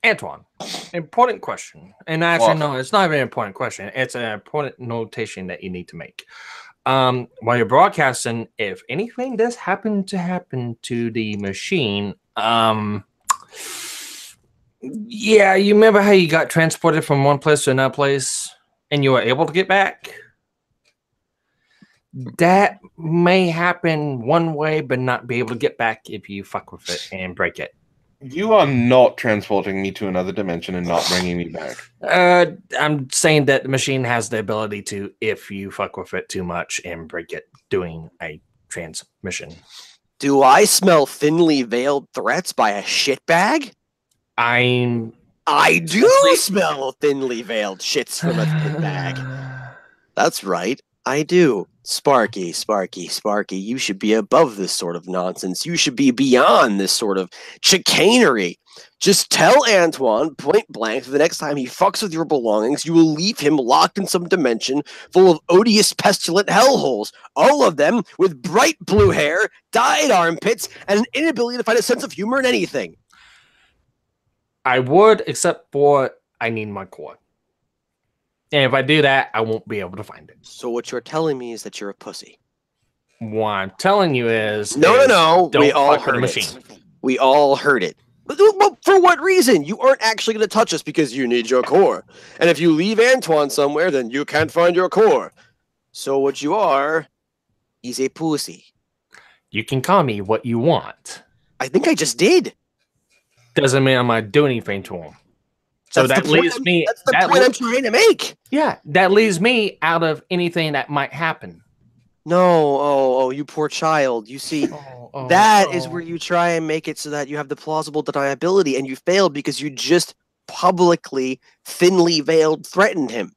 Antoine, important question. And actually, no, it's not even an important question. It's an important notation that you need to make. While you're broadcasting, if anything does happen to the machine, yeah, you remember how you got transported from one place to another place and you were able to get back? That may happen one way, but not be able to get back if you fuck with it and break it. You are not transporting me to another dimension and not bringing me back. I'm saying that the machine has the ability to, if you fuck with it too much and break it, doing a transmission. Do I smell thinly veiled threats by a shitbag? I do smell thinly veiled shits from a shitbag. That's right. I do. Sparky, you should be above this sort of nonsense. You should be beyond this sort of chicanery. Just tell Antoine point blank that the next time he fucks with your belongings, you will leave him locked in some dimension full of odious, pestilent hellholes. All of them with bright blue hair, dyed armpits, and an inability to find a sense of humor in anything. I would, except for I need my core. And if I do that, I won't be able to find it. So what you're telling me is that you're a pussy. What I'm telling you is... No. Don't we all fuck with heard the it. machine. We all heard it. But for what reason? You aren't actually going to touch us because you need your core. And if you leave Antoine somewhere, then you can't find your core. So what you are is a pussy. You can call me what you want. I think I just did. Doesn't mean I'm going to do anything to him. So that leaves me... That's the point I'm trying to make. Yeah, that leaves me out of anything that might happen. No, oh, you poor child. You see, that is where you try and make it so that you have the plausible deniability, and you failed because you just publicly, thinly veiled threatened him.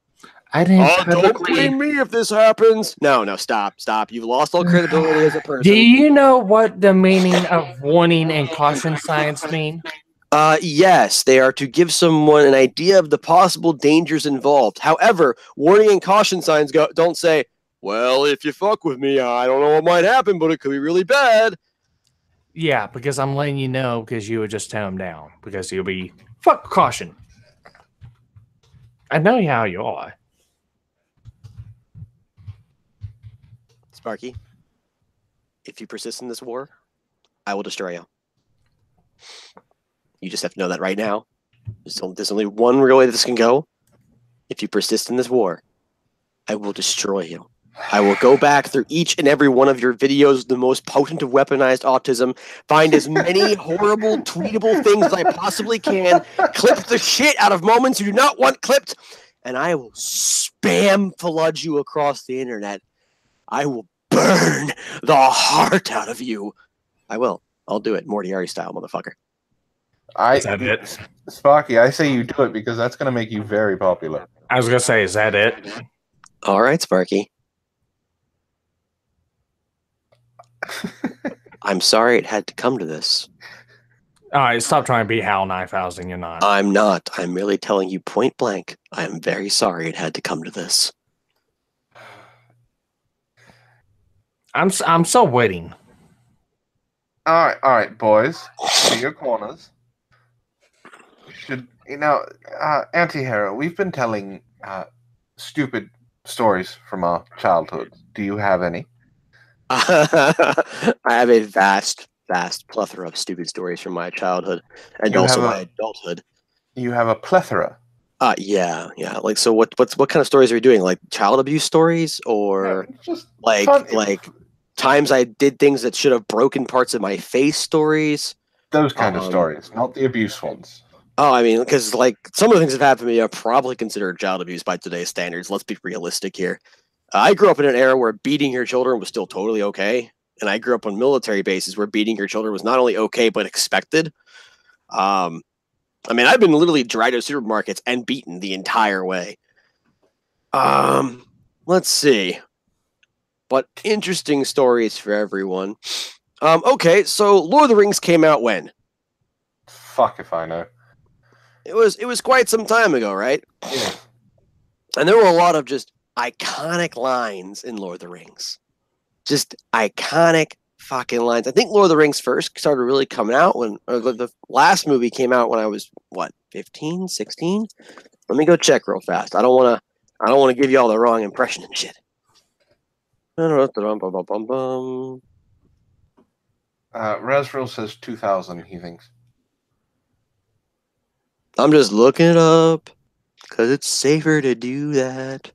I didn't Don't blame me if this happens. No, stop. You've lost all credibility as a person. Do you know what the meaning of warning and caution signs mean? Yes, they are to give someone an idea of the possible dangers involved. However, warning and caution signs don't say, well, if you fuck with me, I don't know what might happen, but it could be really bad. Yeah, because I'm letting you know because you would just tone him down because you'll be fuck caution. I know how you are. Sparky, if you persist in this war, I will destroy you. You just have to know that right now. There's only one real way this can go. If you persist in this war, I will destroy you. I will go back through each and every one of your videos, the most potent of weaponized autism, find as many horrible, tweetable things as I possibly can, clip the shit out of moments you do not want clipped, and I will spam flood you across the internet. I will burn the heart out of you. I will. I'll do it, Moriarty style, motherfucker. Is that it? Sparky, I say you do it because that's going to make you very popular. I was going to say, is that it? All right, Sparky. I'm sorry it had to come to this. All right, stop trying to be Hal 9000. You're not. I'm not. I'm merely telling you point blank. I am very sorry it had to come to this. I'm still waiting. All right, boys. To your corners. Anti-hero, we've been telling stupid stories from our childhood. Do you have any? I have a vast plethora of stupid stories from my childhood and my adulthood. You have a plethora. Yeah. Like, so what kind of stories are we doing? Like child abuse stories, or just like times I did things that should have broken parts of my face stories? Those kind of stories, not the abuse ones. Oh, I mean, because like some of the things that happened to me are probably considered child abuse by today's standards. Let's be realistic here. I grew up in an era where beating your children was still totally okay. And I grew up on military bases where beating your children was not only okay, but expected. I mean, I've been literally dragged to supermarkets and beaten the entire way. Let's see. But interesting stories for everyone. Okay, so Lord of the Rings came out when? Fuck if I know. It was quite some time ago, right? Yeah. And there were a lot of just iconic lines in Lord of the Rings. Just iconic fucking lines. I think Lord of the Rings first started really coming out when the last movie came out when I was 15, 16? Let me go check real fast. I don't want to give you all the wrong impression and shit. Razriel says 2000, he thinks. I'm just looking it up because it's safer to do that.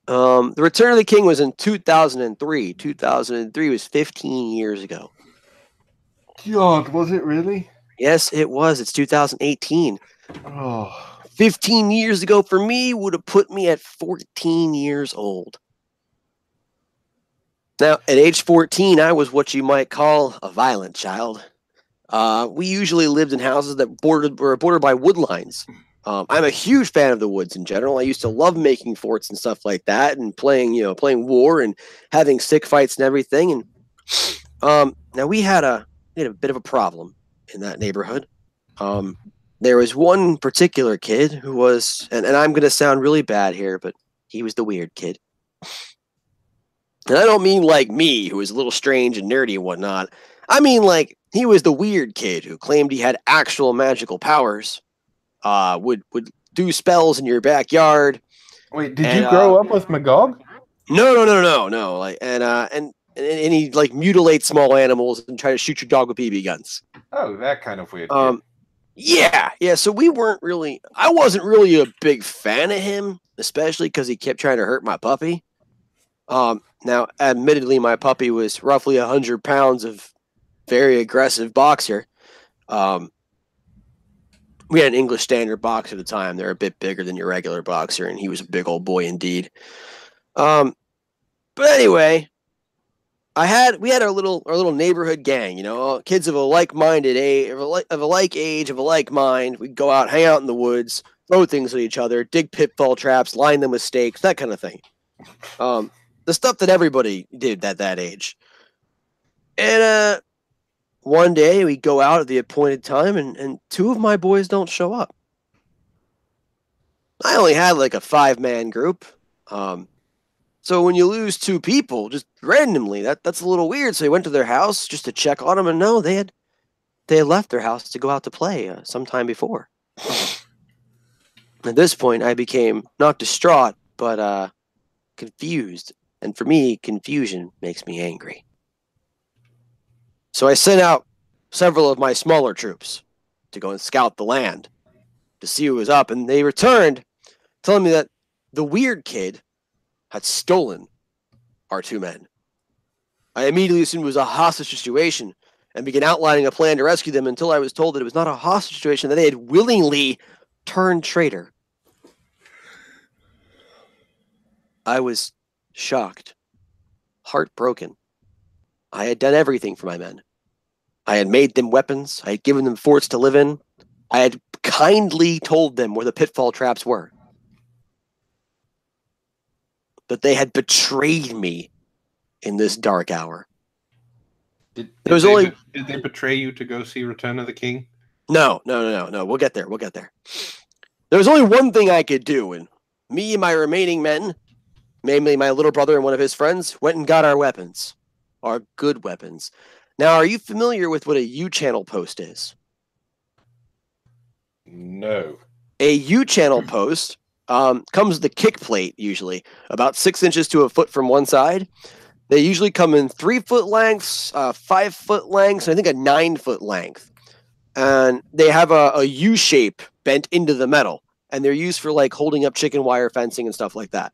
The Return of the King was in 2003. 2003 was 15 years ago. God, was it really? Yes, it was. It's 2018. Oh, 15 years ago for me would have put me at 14 years old. Now, at age 14, I was what you might call a violent child. We usually lived in houses that were bordered by wood lines. I'm a huge fan of the woods in general. I used to love making forts and stuff like that, and playing war and having stick fights and everything. And now we had a bit of a problem in that neighborhood. There was one particular kid who was, and I'm going to sound really bad here, but he was the weird kid. And I don't mean like me, who was a little strange and nerdy and whatnot. I mean like he was the weird kid who claimed he had actual magical powers, would do spells in your backyard. wait, did you grow up with Magog? No. Like and he like mutilate small animals and try to shoot your dog with BB guns. Oh, that kind of weird. Kid. Yeah. So I wasn't really a big fan of him, especially because he kept trying to hurt my puppy. Now, admittedly, my puppy was roughly 100 pounds of very aggressive boxer. We had an English standard boxer at the time. They're a bit bigger than your regular boxer, and he was a big old boy indeed. But anyway, we had our little neighborhood gang, kids of a like-minded age, of a like age, of a like mind. We'd go out, hang out in the woods, throw things at each other, dig pitfall traps, line them with stakes, that kind of thing. The stuff that everybody did at that age. And one day we go out at the appointed time, and two of my boys don't show up. I only had like a 5-man group. So when you lose 2 people just randomly, that's a little weird. So I went to their house just to check on them, and no, they had left their house to go out to play sometime before. At this point, I became not distraught, but confused. And for me, confusion makes me angry. So I sent out several of my smaller troops to go and scout the land to see who was up, and they returned telling me that the weird kid had stolen our 2 men. I immediately assumed it was a hostage situation and began outlining a plan to rescue them until I was told that it was not a hostage situation, that they had willingly turned traitor. I was shocked, heartbroken. I had done everything for my men. I had made them weapons. I had given them forts to live in. I had kindly told them where the pitfall traps were. But they had betrayed me in this dark hour. Did they betray you to go see Return of the King? No. We'll get there. There was only one thing I could do, and me and my remaining men, namely my little brother and one of his friends, went and got our weapons. Our good weapons. Now, are you familiar with what a U-channel post is? No. A U-channel post comes with a kick plate, usually, about 6 inches to a foot from one side. They usually come in 3-foot lengths, 5-foot lengths, and I think a 9-foot length. And they have a U shape bent into the metal, and they're used for like holding up chicken wire fencing and stuff like that.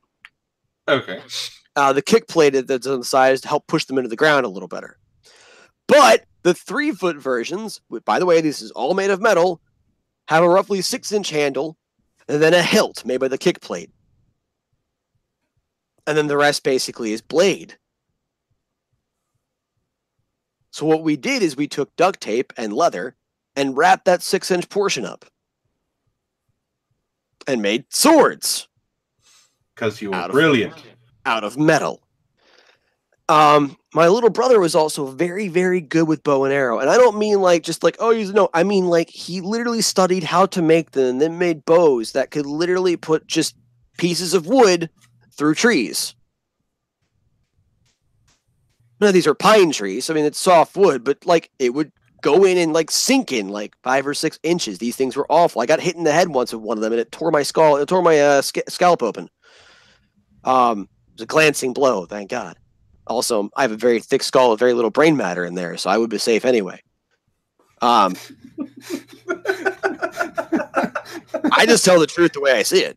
Okay. The kick plate that's on the side is to help push them into the ground a little better. But the 3-foot versions, by the way, this is all made of metal, have a roughly 6-inch handle, and then a hilt made by the kick plate. And then the rest basically is blade. So what we did is we took duct tape and leather and wrapped that 6-inch portion up. And made swords. Because you were brilliant. Out of metal. My little brother was also very, very good with bow and arrow. And I don't mean like just like, I mean like he literally studied how to make them and then made bows that could literally put just pieces of wood through trees. Now, these are pine trees. I mean, it's soft wood, but like it would go in and like sink in like 5 or 6 inches. These things were awful. I got hit in the head once with one of them and it tore my skull. It tore my scalp open. It was a glancing blow, thank God. Also, I have a very thick skull with very little brain matter in there, so I would be safe anyway. I just tell the truth the way I see it.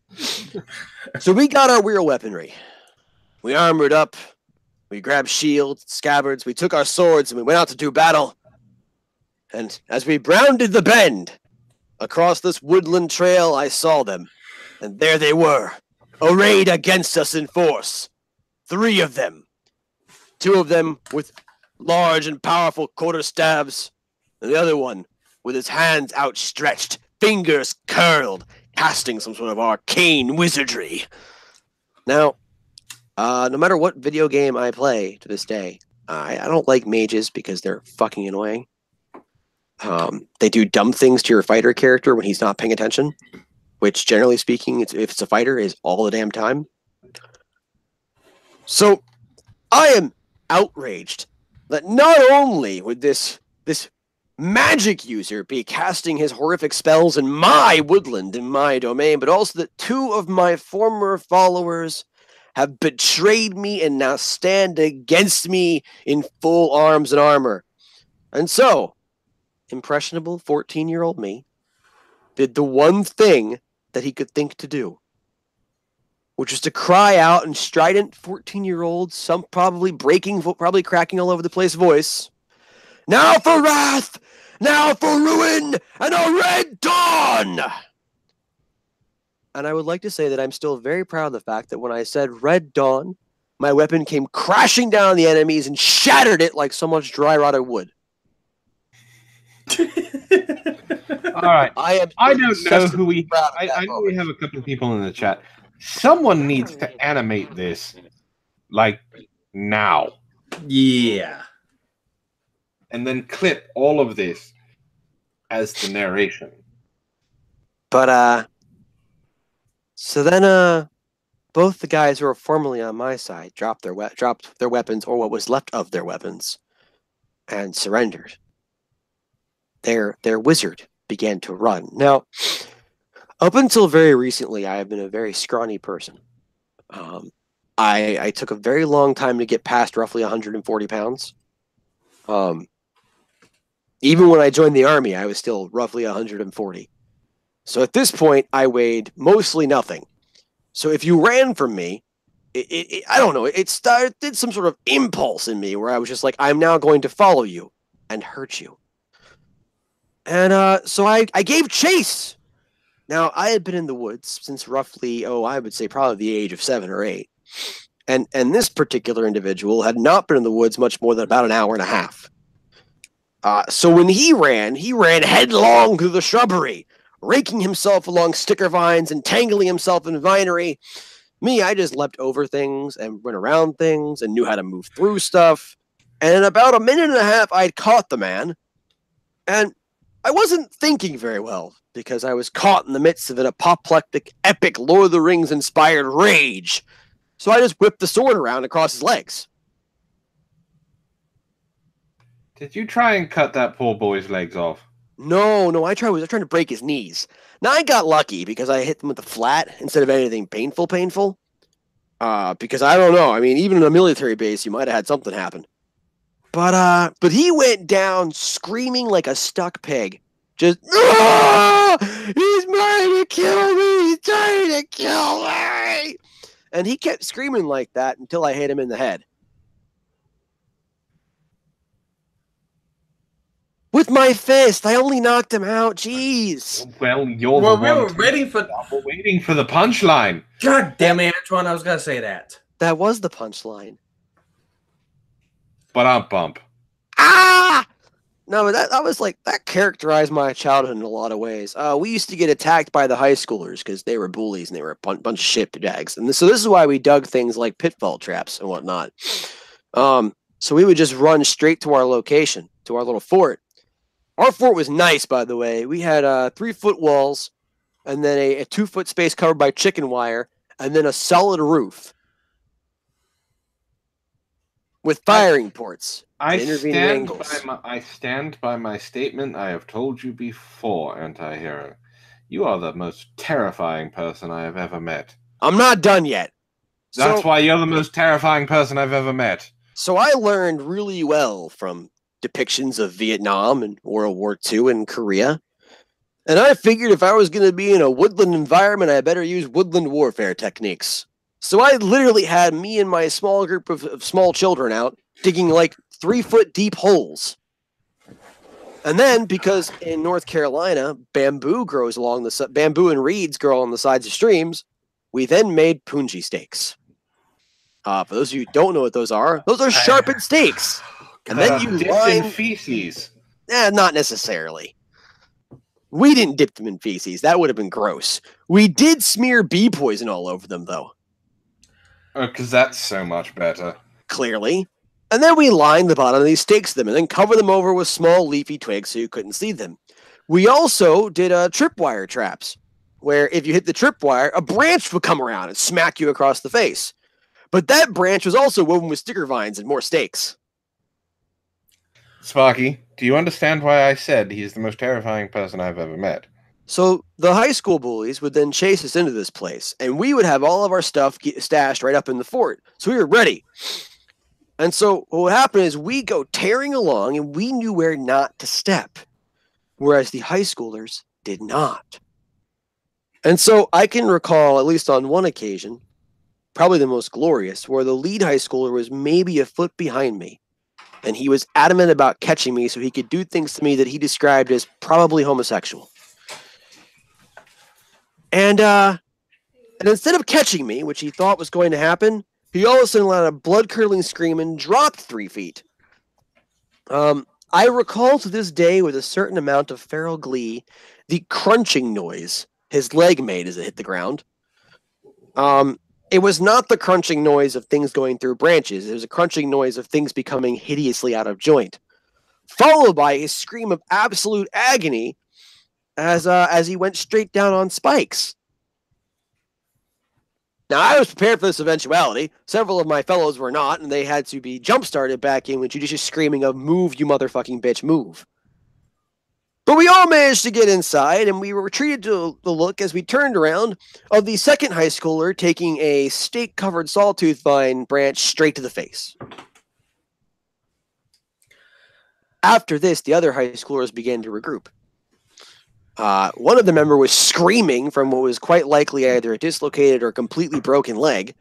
So we got our real weaponry. We armored up. We grabbed shields, scabbards. We took our swords, and we went out to do battle. And as we rounded the bend across this woodland trail, I saw them. And there they were, arrayed against us in force. 3 of them. 2 of them with large and powerful quarterstaffs, and the other one with his hands outstretched, fingers curled, casting some sort of arcane wizardry. Now, no matter what video game I play to this day, I don't like mages because they're fucking annoying. They do dumb things to your fighter character when he's not paying attention, which, generally speaking, if it's a fighter, is all the damn time. So, I am outraged that not only would this magic user be casting his horrific spells in my woodland, in my domain, but also that 2 of my former followers have betrayed me and now stand against me in full arms and armor. And so, impressionable 14-year-old me did the one thing that he could think to do, which was to cry out in strident 14-year-old, some probably cracking all over the place voice, "Now for wrath! Now for ruin! And a red dawn!" And I would like to say that I'm still very proud of the fact that when I said red dawn, my weapon came crashing down on the enemies and shattered it like so much dry rotted wood. All right. I don't know who we. I know we have a couple of people in the chat. Someone needs to animate this, like, now. Yeah. And then clip all of this as the narration. But, so then, both the guys who were formerly on my side dropped their weapons, or what was left of their weapons, and surrendered. Their wizard began to run. Now, up until very recently, I have been a very scrawny person. I took a very long time to get past roughly 140 pounds. Even when I joined the army, I was still roughly 140. So at this point, I weighed mostly nothing. So if you ran from me, I don't know, it started some sort of impulse in me where I was just like, I'm now going to follow you and hurt you. And so I gave chase. Now, I had been in the woods since roughly, I would say probably the age of 7 or 8. And this particular individual had not been in the woods much more than about an hour and a half. So when he ran headlong through the shrubbery, raking himself along sticker vines and tangling himself in vinery. Me, I just leapt over things and went around things and knew how to move through stuff. And in about a minute and a half, I'd caught the man. And I wasn't thinking very well, because I was caught in the midst of an apoplectic, epic Lord of the Rings-inspired rage. So I just whipped the sword around across his legs. Did you try and cut that poor boy's legs off? No, I was trying to break his knees. Now, I got lucky because I hit them with the flat instead of anything painful. Because I don't know. I mean, even in a military base, you might have had something happen. But he went down screaming like a stuck pig. Just, "Ah! He's trying to kill me! He's trying to kill me!" And he kept screaming like that until I hit him in the head. With my fist. I only knocked him out. Jeez. Well, we were waiting for the punchline. God damn it, Antoine, I was going to say that. That was the punchline. But I'm bump. Ah! No, but that was like, that characterized my childhood in a lot of ways. We used to get attacked by the high schoolers because they were bullies and they were a bunch of shit bags. And so this is why we dug things like pitfall traps and whatnot. So we would just run straight to our location, to our little fort. Our fort was nice, by the way. We had 3-foot walls, and then a 2-foot space covered by chicken wire, and then a solid roof with firing ports. I stand by my statement I have told you before, Anti-Hero. You are the most terrifying person I have ever met. I'm not done yet. That's why you're the most terrifying person I've ever met. So I learned really well from depictions of Vietnam and World War II and Korea. And I figured if I was going to be in a woodland environment, I better use woodland warfare techniques. So I literally had me and my small group of small children out digging like 3-foot deep holes. And then, because in North Carolina, bamboo and reeds grow on the sides of streams, we then made punji steaks. For those of you who don't know what those are sharpened steaks. And then you dipped in feces. Not necessarily. We didn't dip them in feces. That would have been gross. We did smear bee poison all over them, though. Because that's so much better. Clearly. And then we lined the bottom of these steaks with them and then covered them over with small leafy twigs so you couldn't see them. We also did tripwire traps, where if you hit the tripwire, a branch would come around and smack you across the face. But that branch was also woven with sticker vines and more stakes. Sparky, do you understand why I said he's the most terrifying person I've ever met? So the high school bullies would then chase us into this place, and we would have all of our stuff stashed right up in the fort. So we were ready. And so what would happen is we go tearing along, and we knew where not to step, whereas the high schoolers did not. And so I can recall, at least on one occasion, probably the most glorious, where the lead high schooler was maybe a foot behind me, and he was adamant about catching me so he could do things to me that he described as probably homosexual. And instead of catching me, which he thought was going to happen, he all of a sudden let out a blood-curdling scream and dropped 3 feet. I recall to this day with a certain amount of feral glee the crunching noise his leg made as it hit the ground. It was not the crunching noise of things going through branches. It was a crunching noise of things becoming hideously out of joint, followed by a scream of absolute agony as he went straight down on spikes. Now, I was prepared for this eventuality. Several of my fellows were not, and they had to be jump-started back in with judicious screaming of, "Move, you motherfucking bitch, move." But we all managed to get inside, and we were treated to the look as we turned around of the second high schooler taking a stake-covered sawtooth vine branch straight to the face. After this, the other high schoolers began to regroup. One of the members was screaming from what was quite likely either a dislocated or completely broken leg.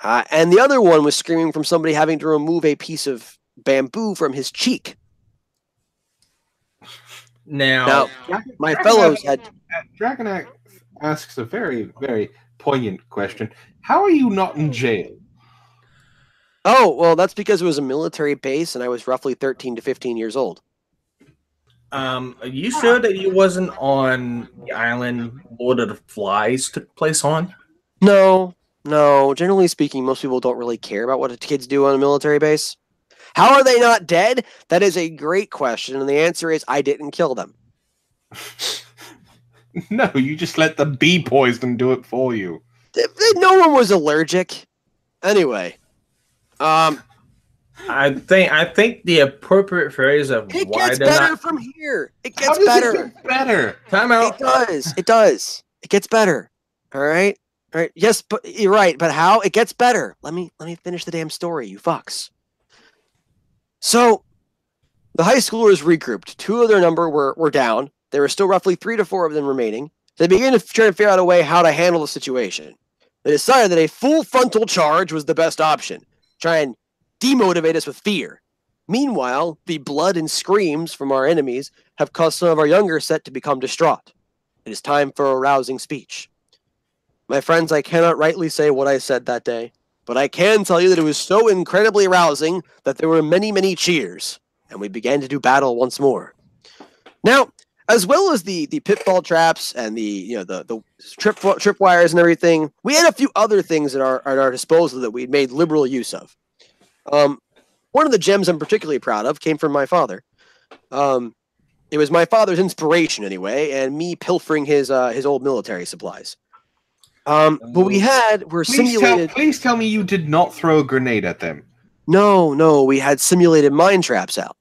And the other one was screaming from somebody having to remove a piece of bamboo from his cheek. Now my fellows had... Dragonac asks a very, very poignant question. How are you not in jail? Oh, well, that's because it was a military base and I was roughly 13 to 15 years old. Are you sure that you wasn't on the island Lord of the Flies took place on? No. Generally speaking, most people don't really care about what kids do on a military base. How are they not dead? That is a great question, and the answer is I didn't kill them. No, you just let the bee poison do it for you. No one was allergic. Anyway, I think the appropriate phrase of it why gets they're better not from here. It How gets does better. it get better? time out. It does. It gets better. All right. Yes, but you're right. But how? It gets better. Let me finish the damn story, you fucks. So, the high schoolers regrouped. 2 of their number were down. There were still roughly 3 to 4 of them remaining. They began to try to figure out a way how to handle the situation. They decided that a full frontal charge was the best option. Try and demotivate us with fear. Meanwhile, the blood and screams from our enemies have caused some of our younger set to become distraught. It is time for a rousing speech. My friends, I cannot rightly say what I said that day, but I can tell you that it was so incredibly rousing that there were many, many cheers, and we began to do battle once more. Now, as well as the pitfall traps and the trip wires and everything, we had a few other things at our disposal that we made liberal use of. One of the gems I'm particularly proud of came from my father. It was my father's inspiration anyway, and me pilfering his old military supplies. What we had were simulated... Please tell me you did not throw a grenade at them. No, we had simulated mine traps out.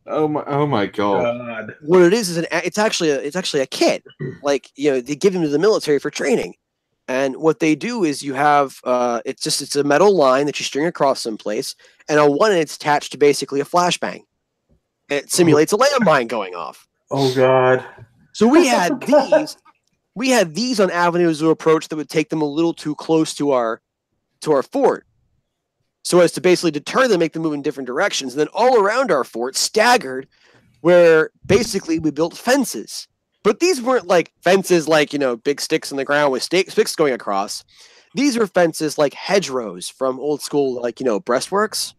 Oh my god. What it is it's actually a kit. Like, they give them to the military for training. And what they do is you have it's a metal line that you string across someplace, and on one end it's attached to basically a flashbang. It simulates a landmine going off. Oh god. So we had these. We had these on avenues of approach that would take them a little too close to our fort, so as to basically deter them, make them move in different directions. And then all around our fort, staggered, where basically we built fences. But these weren't like fences like, big sticks in the ground with sticks going across. These were fences like hedgerows from old school, like, breastworks.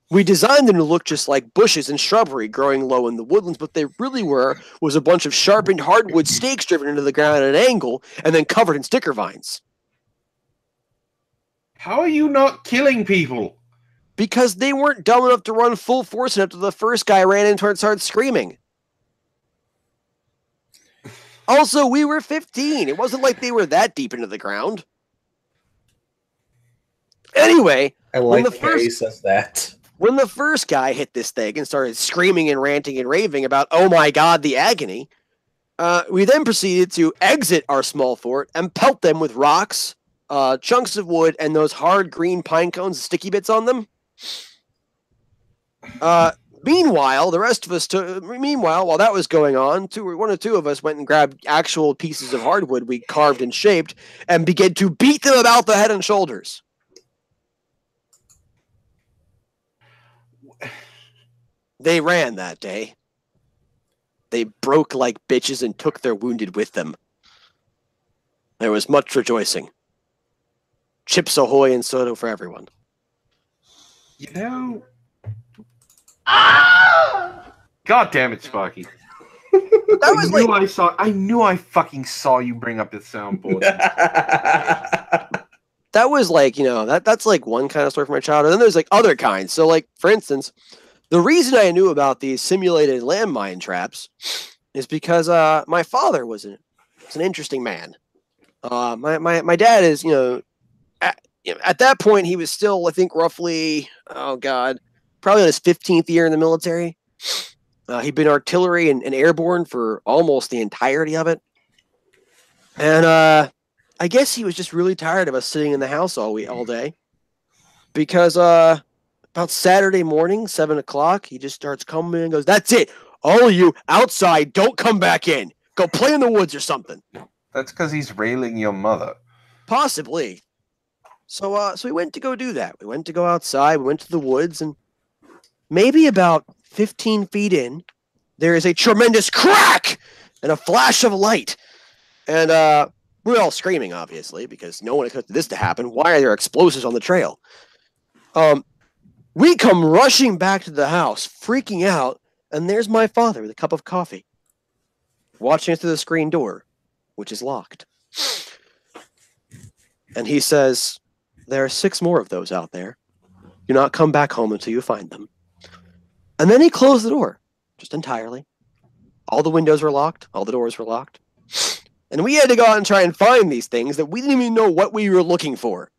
We designed them to look just like bushes and shrubbery growing low in the woodlands, but they really was a bunch of sharpened hardwood stakes driven into the ground at an angle and then covered in sticker vines. How are you not killing people? Because they weren't dumb enough to run full force after the first guy ran into it and started screaming. Also, we were 15. It wasn't like they were that deep into the ground. Anyway, I like the Carrie says that. When the first guy hit this thing and started screaming and ranting and raving about, oh my god, the agony, we then proceeded to exit our small fort and pelt them with rocks, chunks of wood, and those hard green pine cones with sticky bits on them. Meanwhile, the rest of us while that was going on, one or two of us went and grabbed actual pieces of hardwood we carved and shaped and began to beat them about the head and shoulders. They ran that day. They broke like bitches and took their wounded with them. There was much rejoicing. Chips ahoy and soda for everyone. God damn it, Sparky. That was I knew I fucking saw you bring up the soundboard. That was like, that's like one kind of story from my childhood. Then there's like other kinds. So like, for instance, the reason I knew about these simulated landmine traps is because my father was an interesting man. My dad is, at that point he was still, I think, roughly, probably on his 15th year in the military. He'd been artillery and airborne for almost the entirety of it. And I guess he was just really tired of us sitting in the house all day. Because about Saturday morning, 7 o'clock, he just starts coming in and goes, "That's it. All of you outside, don't come back in. Go play in the woods or something." That's because he's railing your mother. Possibly. So we went to go do that. We went to go outside. We went to the woods, and maybe about 15 feet in, there is a tremendous crack and a flash of light. And we're all screaming, obviously, because no one expected this to happen. Why are there explosives on the trail? We come rushing back to the house, freaking out, and there's my father with a cup of coffee, watching us through the screen door, which is locked. And he says, "There are 6 more of those out there. Do not come back home until you find them." And then he closed the door, just entirely. All the windows were locked. All the doors were locked. And we had to go out and try and find these things that we didn't even know what we were looking for.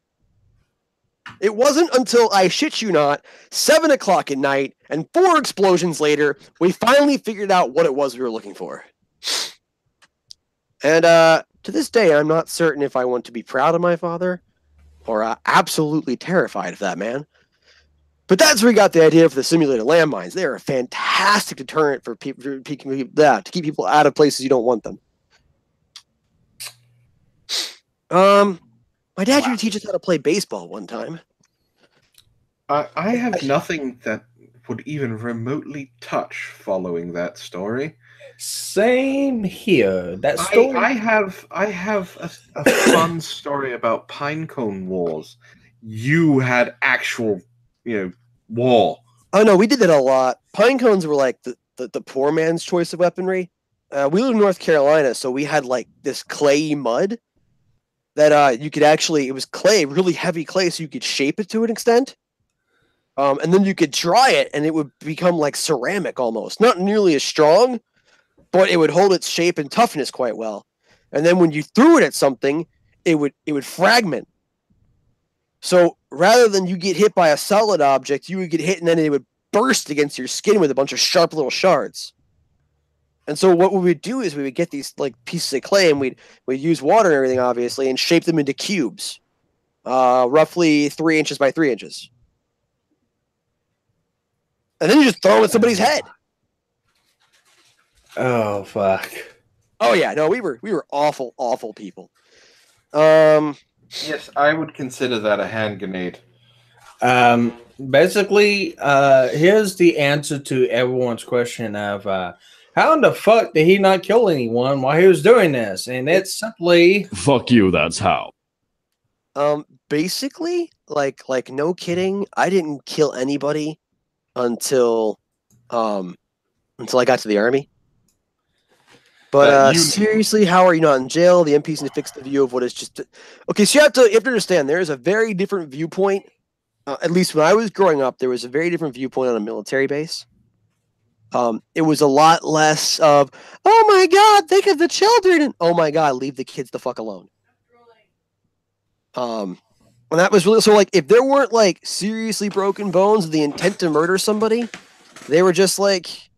It wasn't until, I shit you not, 7 o'clock at night and 4 explosions later, we finally figured out what it was we were looking for. And to this day, I'm not certain if I want to be proud of my father or absolutely terrified of that man. But that's where we got the idea for the simulated landmines. They are a fantastic deterrent for people to keep people out of places you don't want them. My dad tried to teach us how to play baseball one time. I have nothing that would even remotely touch following that story. Same here. That story. I have a fun story about Pinecone Wars. You had actual, war. Oh no, we did that a lot. Pine cones were like the poor man's choice of weaponry. We lived in North Carolina, so we had like this clayey mud that you could it was clay, really heavy clay, so you could shape it to an extent. And then you could dry it and it would become like ceramic almost. Not nearly as strong, but it would hold its shape and toughness quite well. And then when you threw it at something, it would fragment. So rather than you get hit by a solid object, you would get hit and then it would burst against your skin with a bunch of sharp little shards. And so what we would do is we would get these like pieces of clay and we'd use water and everything, obviously, and shape them into cubes, roughly 3 inches by 3 inches. And then you just throw them at somebody's head. Oh fuck! Oh yeah, no, we were awful, awful people. Yes, I would consider that a hand grenade. Basically, here's the answer to everyone's question of how in the fuck did he not kill anyone while he was doing this? And it's simply Fuck you, that's how. Basically, like no kidding, I didn't kill anybody until I got to the army. But seriously, how are you not in jail? The MPs need to fix the view of what is just okay. So you have to understand there is a very different viewpoint. At least when I was growing up, there was a very different viewpoint on a military base. It was a lot less of, oh my God, think of the children, and oh my God, leave the kids the fuck alone. And that was really so. Like, if there weren't like seriously broken bones of the intent to murder somebody, they were just like,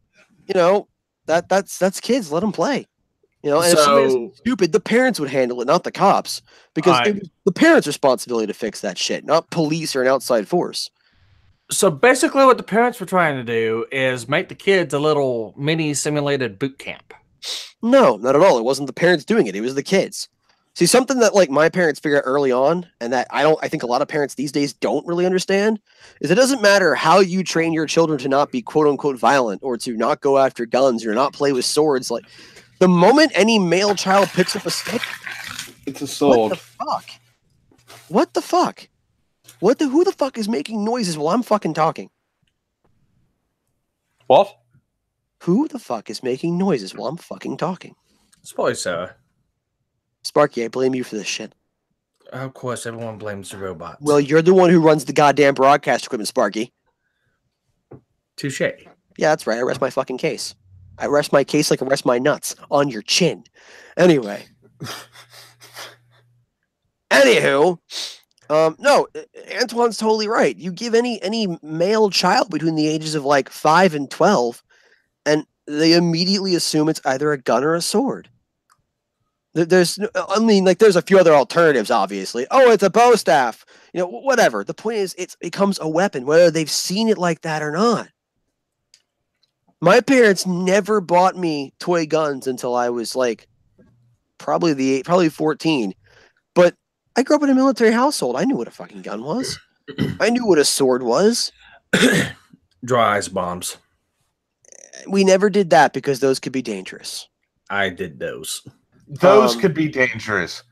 you know, that's kids. Let them play. You know, and if somebody was stupid, the parents would handle it, not the cops, because it was the parents' responsibility to fix that shit, not police or an outside force. So basically, what the parents were trying to do is make the kids a little mini simulated boot camp. No, not at all. It wasn't the parents doing it; it was the kids. See, something that like my parents figured out early on, and that I think a lot of parents these days don't really understand, is it doesn't matter how you train your children to not be quote unquote violent or to not go after guns or not play with swords. Like, the moment any male child picks up a stick, it's a sword. What the fuck? What the fuck? Who the fuck is making noises while I'm fucking talking? What? Who the fuck is making noises while I'm fucking talking? It's probably Sarah. Sparky, I blame you for this shit. Of course, everyone blames the robots. Well, you're the one who runs the goddamn broadcast equipment, Sparky. Touche. Yeah, that's right. I rest my fucking case. I rest my case like I rest my nuts on your chin. Anyway. Anywho, no, Antoine's totally right. You give any male child between the ages of like 5 and 12, and they immediately assume it's either a gun or a sword. There's a few other alternatives, obviously. Oh, it's a bow staff. You know, whatever. The point is, it becomes a weapon, whether they've seen it like that or not. My parents never bought me toy guns until I was like probably 14. But I grew up in a military household. I knew what a fucking gun was. I knew what a sword was. Dry ice bombs. We never did that because those could be dangerous. I did those. Those could be dangerous.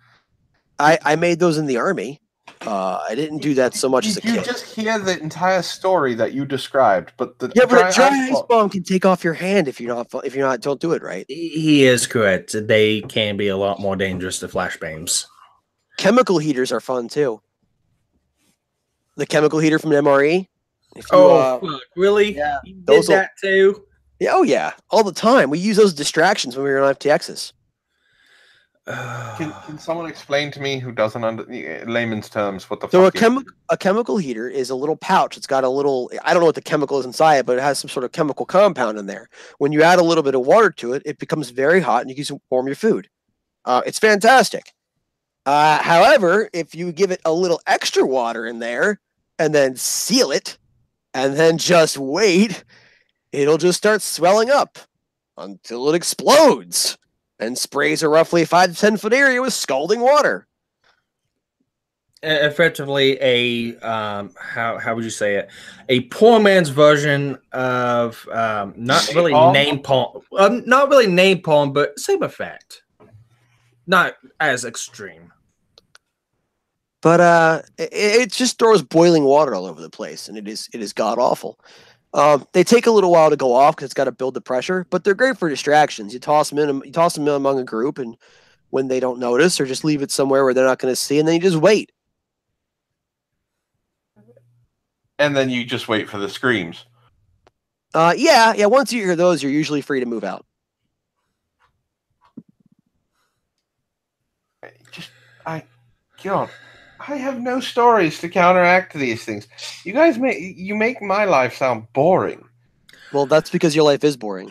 I made those in the army. I didn't do that so much as a kid. You just hear the entire story that you described, but the dry ice bomb can take off your hand if you're not don't do it right. He is correct. They can be a lot more dangerous than flashbangs. Chemical heaters are fun too. The chemical heater from MRE. Fuck, really? Yeah, you did that too? Yeah, oh yeah, all the time. We use those distractions when we were on FTXs. Can someone explain to me who doesn't in layman's terms what the fuck a chemical heater is a little pouch. It's got a little, I don't know what the chemical is inside, but it has some sort of chemical compound in there. When you add a little bit of water to it, it becomes very hot and you can warm your food. It's fantastic. However, if you give it a little extra water in there and then seal it and then just wait, it'll just start swelling up until it explodes and sprays a roughly 5 to 10 foot area with scalding water. Effectively, how would you say it? A poor man's version of not really napalm, not really napalm, but same effect. Not as extreme. But it just throws boiling water all over the place, and it is god awful. They take a little while to go off because it's got to build the pressure, but they're great for distractions. You toss them in among a group, and when they don't notice, or just leave it somewhere where they're not going to see, and then you just wait. And then you just wait for the screams. Yeah. Once you hear those, you're usually free to move out. God, I have no stories to counteract these things. You guys make my life sound boring. Well, that's because your life is boring.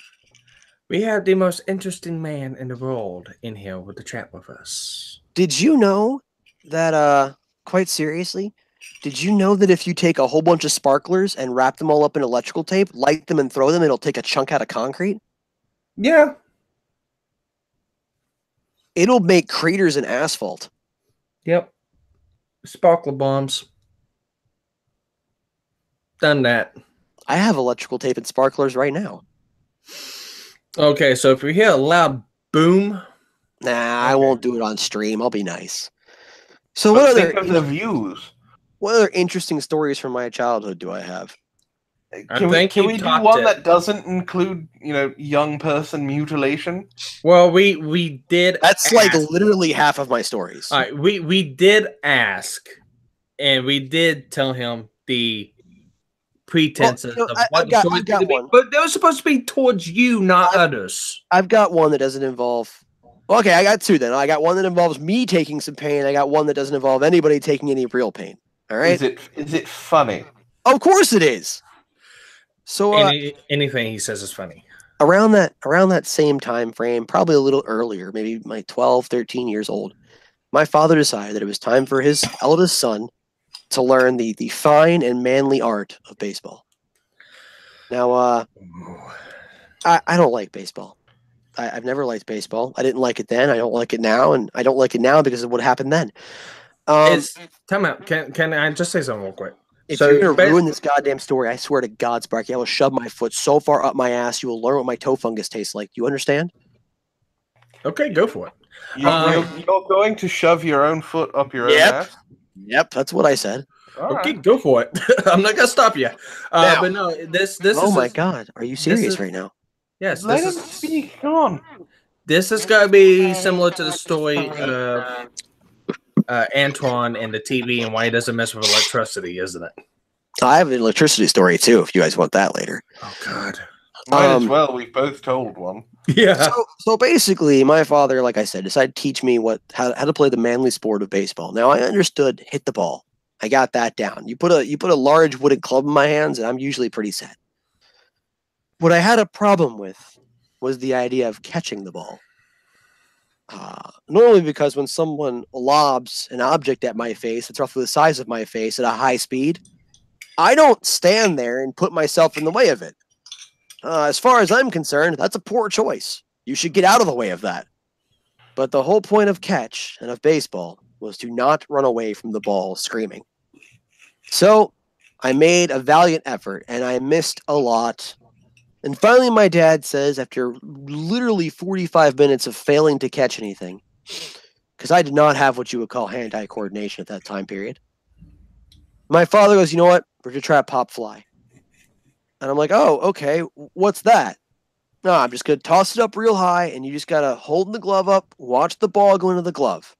We have the most interesting man in the world in here with the chat with us. Did you know that, quite seriously, did you know that if you take a whole bunch of sparklers and wrap them all up in electrical tape, light them and throw them, it'll take a chunk out of concrete? Yeah. It'll make craters in asphalt. Yep. Sparkler bombs. done that. I have electrical tape and sparklers right now. Okay, so if we hear a loud boom, Nah, I Okay. won't do it on stream. I'll be nice. So But what think other of the views. interesting stories from my childhood do I have? Can think we you do talked one it. that doesn't include, young person mutilation? well, we did. That's like ask. literally half of my stories. All right, we did ask, and we did tell him the pretenses Well, of I've what the got stories going to be, one. but they were supposed to be towards you, not others. I've got one that doesn't involve. Okay, I got two then. I got one that involves me taking some pain. I got one that doesn't involve anybody taking any real pain. All right. Is it funny? Of course it is. So Anything he says is funny. around that same time frame, probably a little earlier, maybe my 12, 13 years old, my father decided that it was time for his eldest son to learn the fine and manly art of baseball. Now, I don't like baseball. I've never liked baseball. I didn't like it then. I don't like it now, and I don't like it now because of what happened then. Time out. Can I just say something real quick? If you're gonna ruin this goddamn story, I swear to God, Sparky, I will shove my foot so far up my ass you will learn what my toe fungus tastes like. You understand? Okay, go for it. You're going to shove your own foot up your own ass? Yep, that's what I said. Okay, go for it. I'm not gonna stop you. Now- But no, this Oh is my God, are you serious right now? yes. Let This him is speak. Come on. this is gonna be similar to the story of Antoine and the TV and why he doesn't mess with electricity, isn't it? I have an electricity story too. If you guys want that later. Oh God. Might as well. We both told one. Yeah. So basically, my father, like I said, decided to teach me how to play the manly sport of baseball. Now I understood hit the ball. I got that down. You put a large wooden club in my hands, and I'm usually pretty set. What I had a problem with was the idea of catching the ball. Normally, because when someone lobs an object at my face, it's roughly the size of my face at a high speed, I don't stand there and put myself in the way of it. As far as I'm concerned, that's a poor choice. You should get out of the way of that. But the whole point of catch and of baseball was to not run away from the ball screaming. So I made a valiant effort and I missed a lot. And finally, my dad says, after literally 45 minutes of failing to catch anything, because I did not have what you would call hand-eye coordination at that time period, my father goes, you know what? We're going to try a pop fly. And I'm like, oh, okay, what's that? No, I'm just going to toss it up real high, and you just got to hold the glove up, watch the ball go into the glove.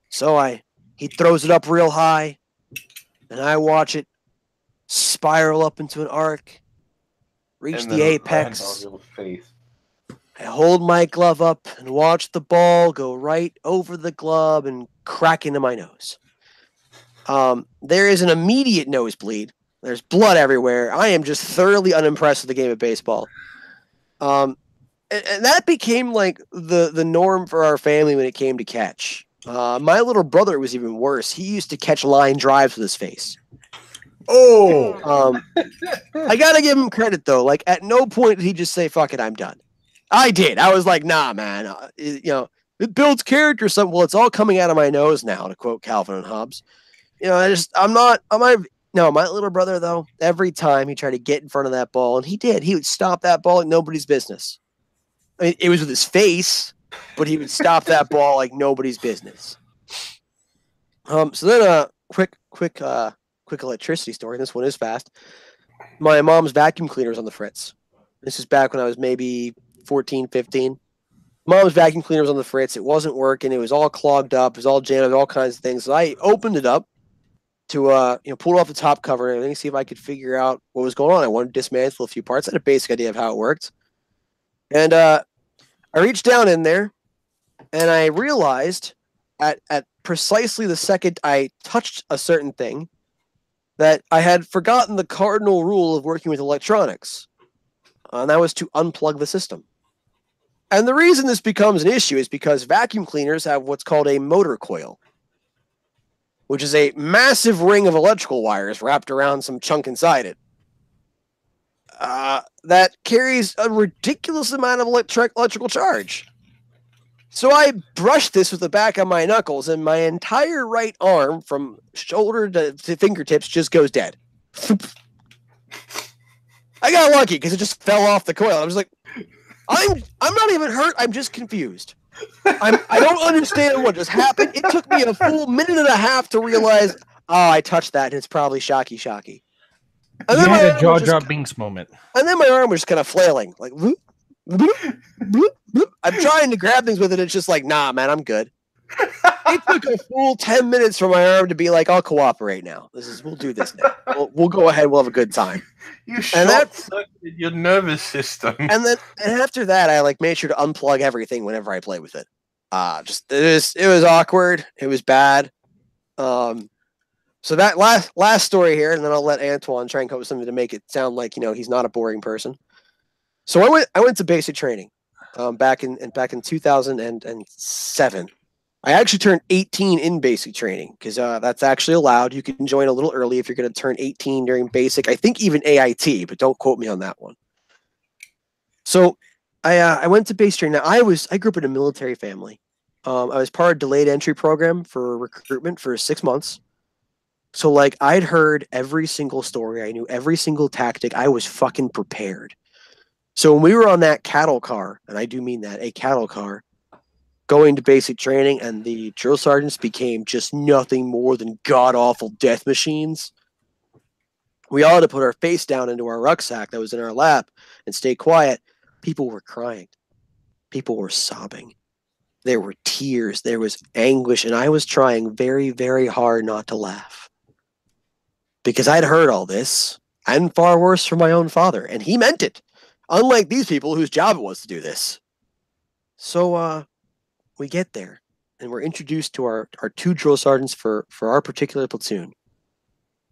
So he throws it up real high, and I watch it spiral up into an arc, reach the apex. I hold my glove up and watch the ball go right over the glove and crack into my nose. There is an immediate nosebleed. There's blood everywhere. I am just thoroughly unimpressed with the game of baseball. And that became like the norm for our family when it came to catch. My little brother was even worse. He used to catch line drives with his face. Oh. I gotta give him credit though. Like at no point did he just say, "Fuck it, I'm done." I did. I was like, "Nah, man. It builds character." Something. Well, it's all coming out of my nose now, to quote Calvin and Hobbes. No, my little brother, though, every time he tried to get in front of that ball, and he did, he would stop that ball like nobody's business. I mean, it was with his face, but he would stop that ball like nobody's business. So then quick electricity story. This one is fast. My mom's vacuum cleaner was on the fritz. This is back when I was maybe 14, 15. Mom's vacuum cleaner was on the fritz. It wasn't working. It was all clogged up. It was all jammed, all kinds of things. So I opened it up to pull off the top cover and everything, see if I could figure out what was going on. I wanted to dismantle a few parts. I had a basic idea of how it worked. And I reached down in there and I realized at precisely the second I touched a certain thing that I had forgotten the cardinal rule of working with electronics. And that was to unplug the system. And the reason this becomes an issue is because vacuum cleaners have what's called a motor coil, which is a massive ring of electrical wires wrapped around some chunk inside it. That carries a ridiculous amount of electrical charge. So I brushed this with the back of my knuckles, and my entire right arm, from shoulder to fingertips, just goes dead. I got lucky because it just fell off the coil. I was like, I'm not even hurt. I'm just confused. I don't understand what just happened. It took me a full minute and a half to realize, oh, I touched that, and it's probably shocky. And You then had my a arm jaw was just, drop Binks moment. and then my arm was just kind of flailing, like, bloop, bloop, bloop, bloop. I'm trying to grab things with it. It's just like, nah, man, I'm good. It took a full 10 minutes for my arm to be like, I'll cooperate now. We'll do this now. We'll go ahead. We'll have a good time. You short-circuited your nervous system. And after that, I like made sure to unplug everything whenever I play with it. It was awkward. It was bad. So that last story here, and then I'll let Antoine try and come up with something to make it sound like he's not a boring person. So I went to basic training, back in 2007. I actually turned 18 in basic training because that's actually allowed. You can join a little early if you're going to turn 18 during basic. I think even AIT, but don't quote me on that one. So I went to basic training. Now I grew up in a military family. I was part of delayed entry program for recruitment for 6 months. So like I'd heard every single story. I knew every single tactic. I was fucking prepared. So when we were on that cattle car, and I do mean that, a cattle car, going to basic training, and the drill sergeants became just nothing more than god-awful death machines. We all had to put our face down into our rucksack that was in our lap and stay quiet. People were crying. People were sobbing. There were tears. There was anguish, and I was trying very, very hard not to laugh. Because I'd heard all this, and far worse from my own father, and he meant it. Unlike these people whose job it was to do this. So, we get there, and we're introduced to our two drill sergeants for our particular platoon.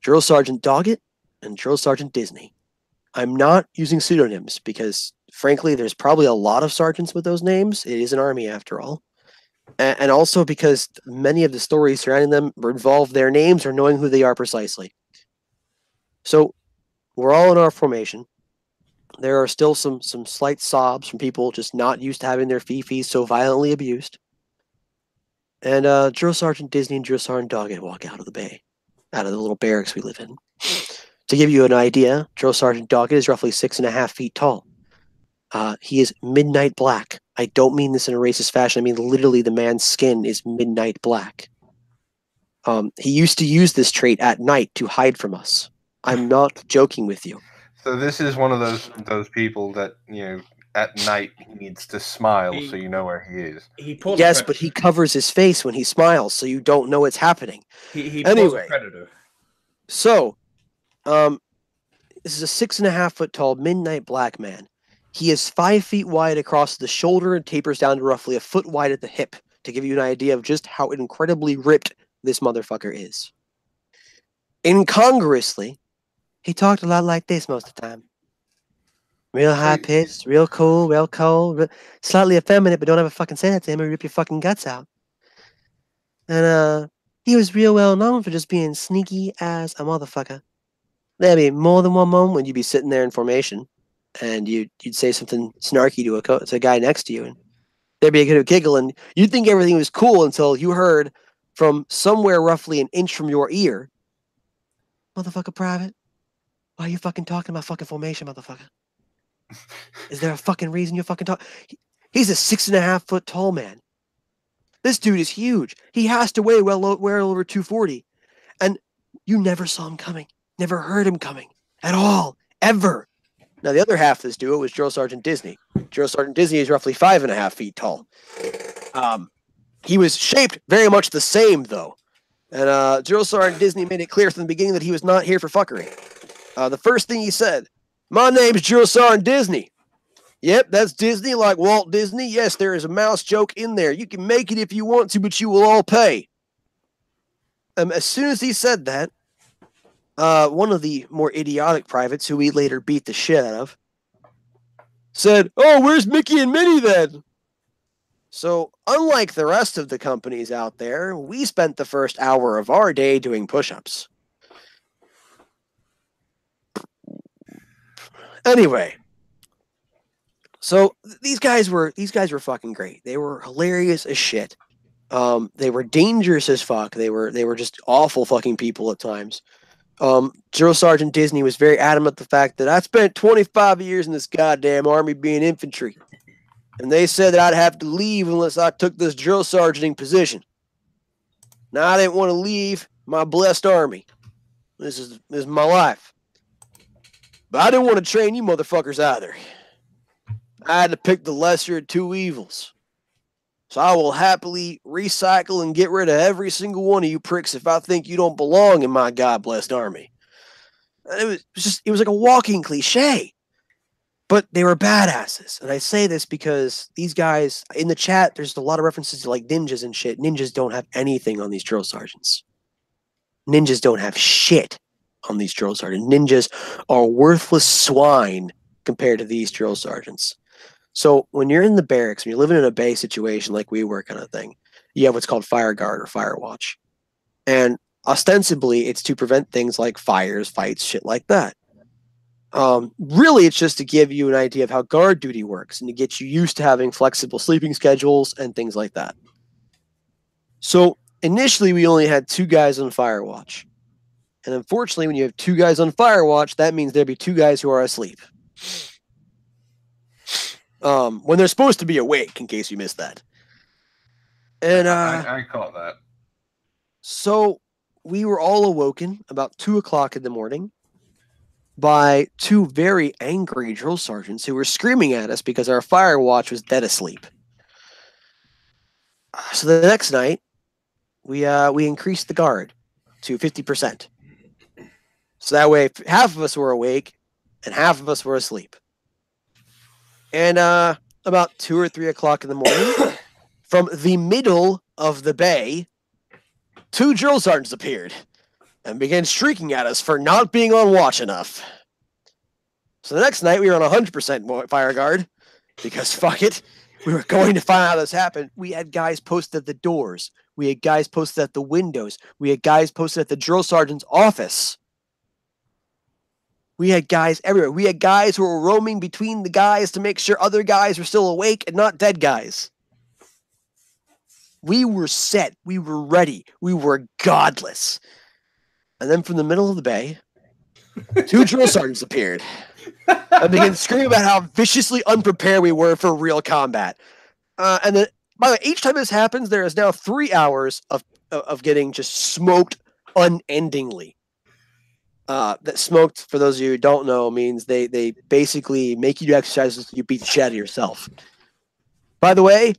Drill Sergeant Doggett and Drill Sergeant Disney. I'm not using pseudonyms because, frankly, there's probably a lot of sergeants with those names. It is an army, after all. And also because many of the stories surrounding them involve their names or knowing who they are precisely. So, we're all in our formation. There are still some slight sobs from people just not used to having their fifis so violently abused. And Drill Sergeant Disney and Drill Sergeant Doggett walk out of the bay, out of the little barracks we live in. To give you an idea, Drill Sergeant Doggett is roughly 6.5 feet tall. He is midnight black. I don't mean this in a racist fashion. I mean literally the man's skin is midnight black. He used to use this trait at night to hide from us. I'm not joking with you. So this is one of those people that, at night he needs to smile so you know where he is. Yes, but he covers his face when he smiles, so you don't know what's happening. He pulls a predator. So, this is a 6.5 foot tall midnight black man. He is 5 feet wide across the shoulder and tapers down to roughly a foot wide at the hip, to give you an idea of just how incredibly ripped this motherfucker is. Incongruously, he talked a lot like this most of the time. Real high pitched, real cool, real cold, slightly effeminate, but don't ever fucking say that to him or rip your fucking guts out. And he was real well known for just being sneaky as a motherfucker. There'd be more than one moment when you'd be sitting there in formation, and you'd say something snarky to a guy next to you, and there'd be a bit of giggle, and you'd think everything was cool until you heard from somewhere roughly an inch from your ear, "Motherfucker, private, why are you fucking talking about fucking formation, motherfucker? Is there a fucking reason you're fucking talking?" He's a 6.5 foot tall man. This dude is huge. He has to weigh well over 240. And you never saw him coming. Never heard him coming. At all. Ever. Now, the other half of this duo was Drill Sergeant Disney. Drill Sergeant Disney is roughly 5.5 feet tall. He was shaped very much the same, though. And Drill Sergeant Disney made it clear from the beginning that he was not here for fuckery. The first thing he said, "My name's Drill Sergeant Disney." Yep, that's Disney, like Walt Disney. Yes, there is a mouse joke in there. You can make it if you want to, but you will all pay. As soon as he said that, one of the more idiotic privates, who we later beat the shit out of, said, "Oh, where's Mickey and Minnie then?" So, unlike the rest of the companies out there, we spent the first hour of our day doing push-ups. Anyway, so these guys were fucking great. They were hilarious as shit. They were dangerous as fuck. They were just awful fucking people at times. Drill Sergeant Disney was very adamant the fact that I spent 25 years in this goddamn army being infantry. And they said that I'd have to leave unless I took this drill sergeanting position. Now, I didn't want to leave my blessed army. This is my life. But I didn't want to train you motherfuckers either. I had to pick the lesser of two evils. So I will happily recycle and get rid of every single one of you pricks if I think you don't belong in my God-blessed army. It was like a walking cliche. But they were badasses. And I say this because these guys, in the chat, there's a lot of references to like ninjas and shit. Ninjas don't have anything on these drill sergeants. Ninjas don't have shit on these drill sergeants. Ninjas are worthless swine compared to these drill sergeants. So when you're in the barracks, when you're living in a bay situation like we were kind of thing, you have what's called fire guard or fire watch. And ostensibly, it's to prevent things like fires, fights, shit like that. Really, it's just to give you an idea of how guard duty works and to get you used to having flexible sleeping schedules and things like that. So initially, we only had 2 guys on fire watch. And unfortunately, when you have 2 guys on fire watch, that means there'd be 2 guys who are asleep. When they're supposed to be awake, in case you missed that. And I caught that. So we were all awoken about 2 o'clock in the morning by 2 very angry drill sergeants who were screaming at us because our fire watch was dead asleep. So the next night, we increased the guard to 50%. So that way, half of us were awake and half of us were asleep. And about 2 or 3 o'clock in the morning, from the middle of the bay, 2 drill sergeants appeared and began shrieking at us for not being on watch enough. So the next night, we were on 100% fire guard because fuck it. We were going to find out how this happened. We had guys posted at the doors. We had guys posted at the windows. We had guys posted at the drill sergeant's office. We had guys everywhere. We had guys who were roaming between the guys to make sure other guys were still awake and not dead guys. We were set. We were ready. We were godless. And then from the middle of the bay, 2 drill sergeants appeared and began screaming about how viciously unprepared we were for real combat. And then, by the way, each time this happens, there is now 3 hours of getting just smoked unendingly. That smoked, for those of you who don't know, means they basically make you do exercises so you beat the shit out of yourself. By the way,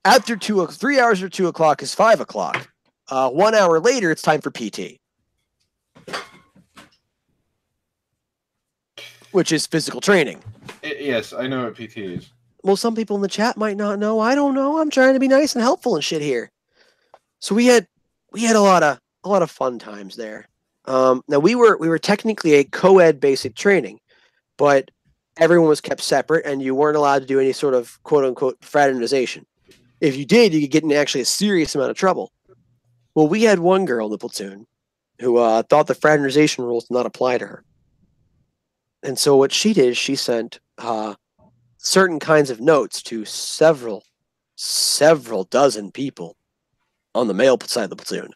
after 3 hours or 2 o'clock is 5 o'clock. 1 hour later, it's time for PT, which is physical training. Yes, I know what PT is. Well, some people in the chat might not know. I don't know. I'm trying to be nice and helpful and shit here. So we had a lot of fun times there. Now we were technically a co-ed basic training, but everyone was kept separate, and you weren't allowed to do any sort of quote unquote fraternization. If you did, you could get in actually a serious amount of trouble. Well, we had one girl in the platoon who thought the fraternization rules did not apply to her. And so what she did is she sent certain kinds of notes to several dozen people on the male side of the platoon.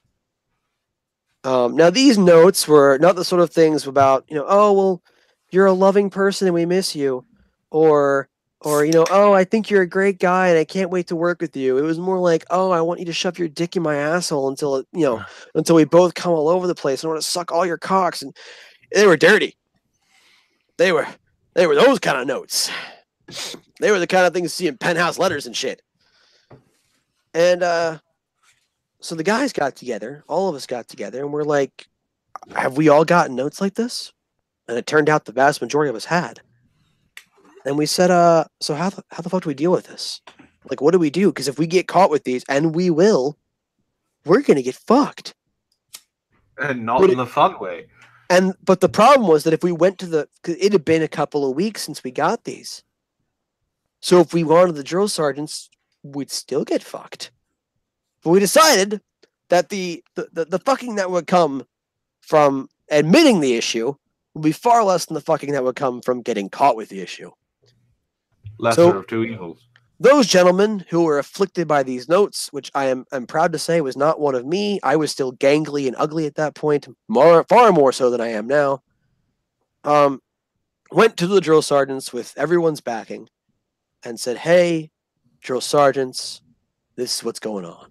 Now, these notes were not the sort of things about, oh, well, you're a loving person and we miss you. Or, oh, I think you're a great guy and I can't wait to work with you. It was more like, oh, I want you to shove your dick in my asshole until we both come all over the place. I want to suck all your cocks. And they were dirty. They were those kind of notes. They were the kind of things you see in penthouse letters and shit. And so the guys got together, all of us got together, and we're like, have we all gotten notes like this? And it turned out the vast majority of us had. And we said, so how the fuck do we deal with this? Like, what do we do? Because if we get caught with these, and we will, we're going to get fucked. And not in the fun way. But the problem was that if we went to it had been a couple of weeks since we got these. So if we wanted the drill sergeants, we'd still get fucked. But we decided that the fucking that would come from admitting the issue would be far less than the fucking that would come from getting caught with the issue. Lesser of two evils. Those gentlemen who were afflicted by these notes, which I'm proud to say was not one of me, I was still gangly and ugly at that point, far more so than I am now, went to the drill sergeants with everyone's backing and said, hey, drill sergeants, this is what's going on.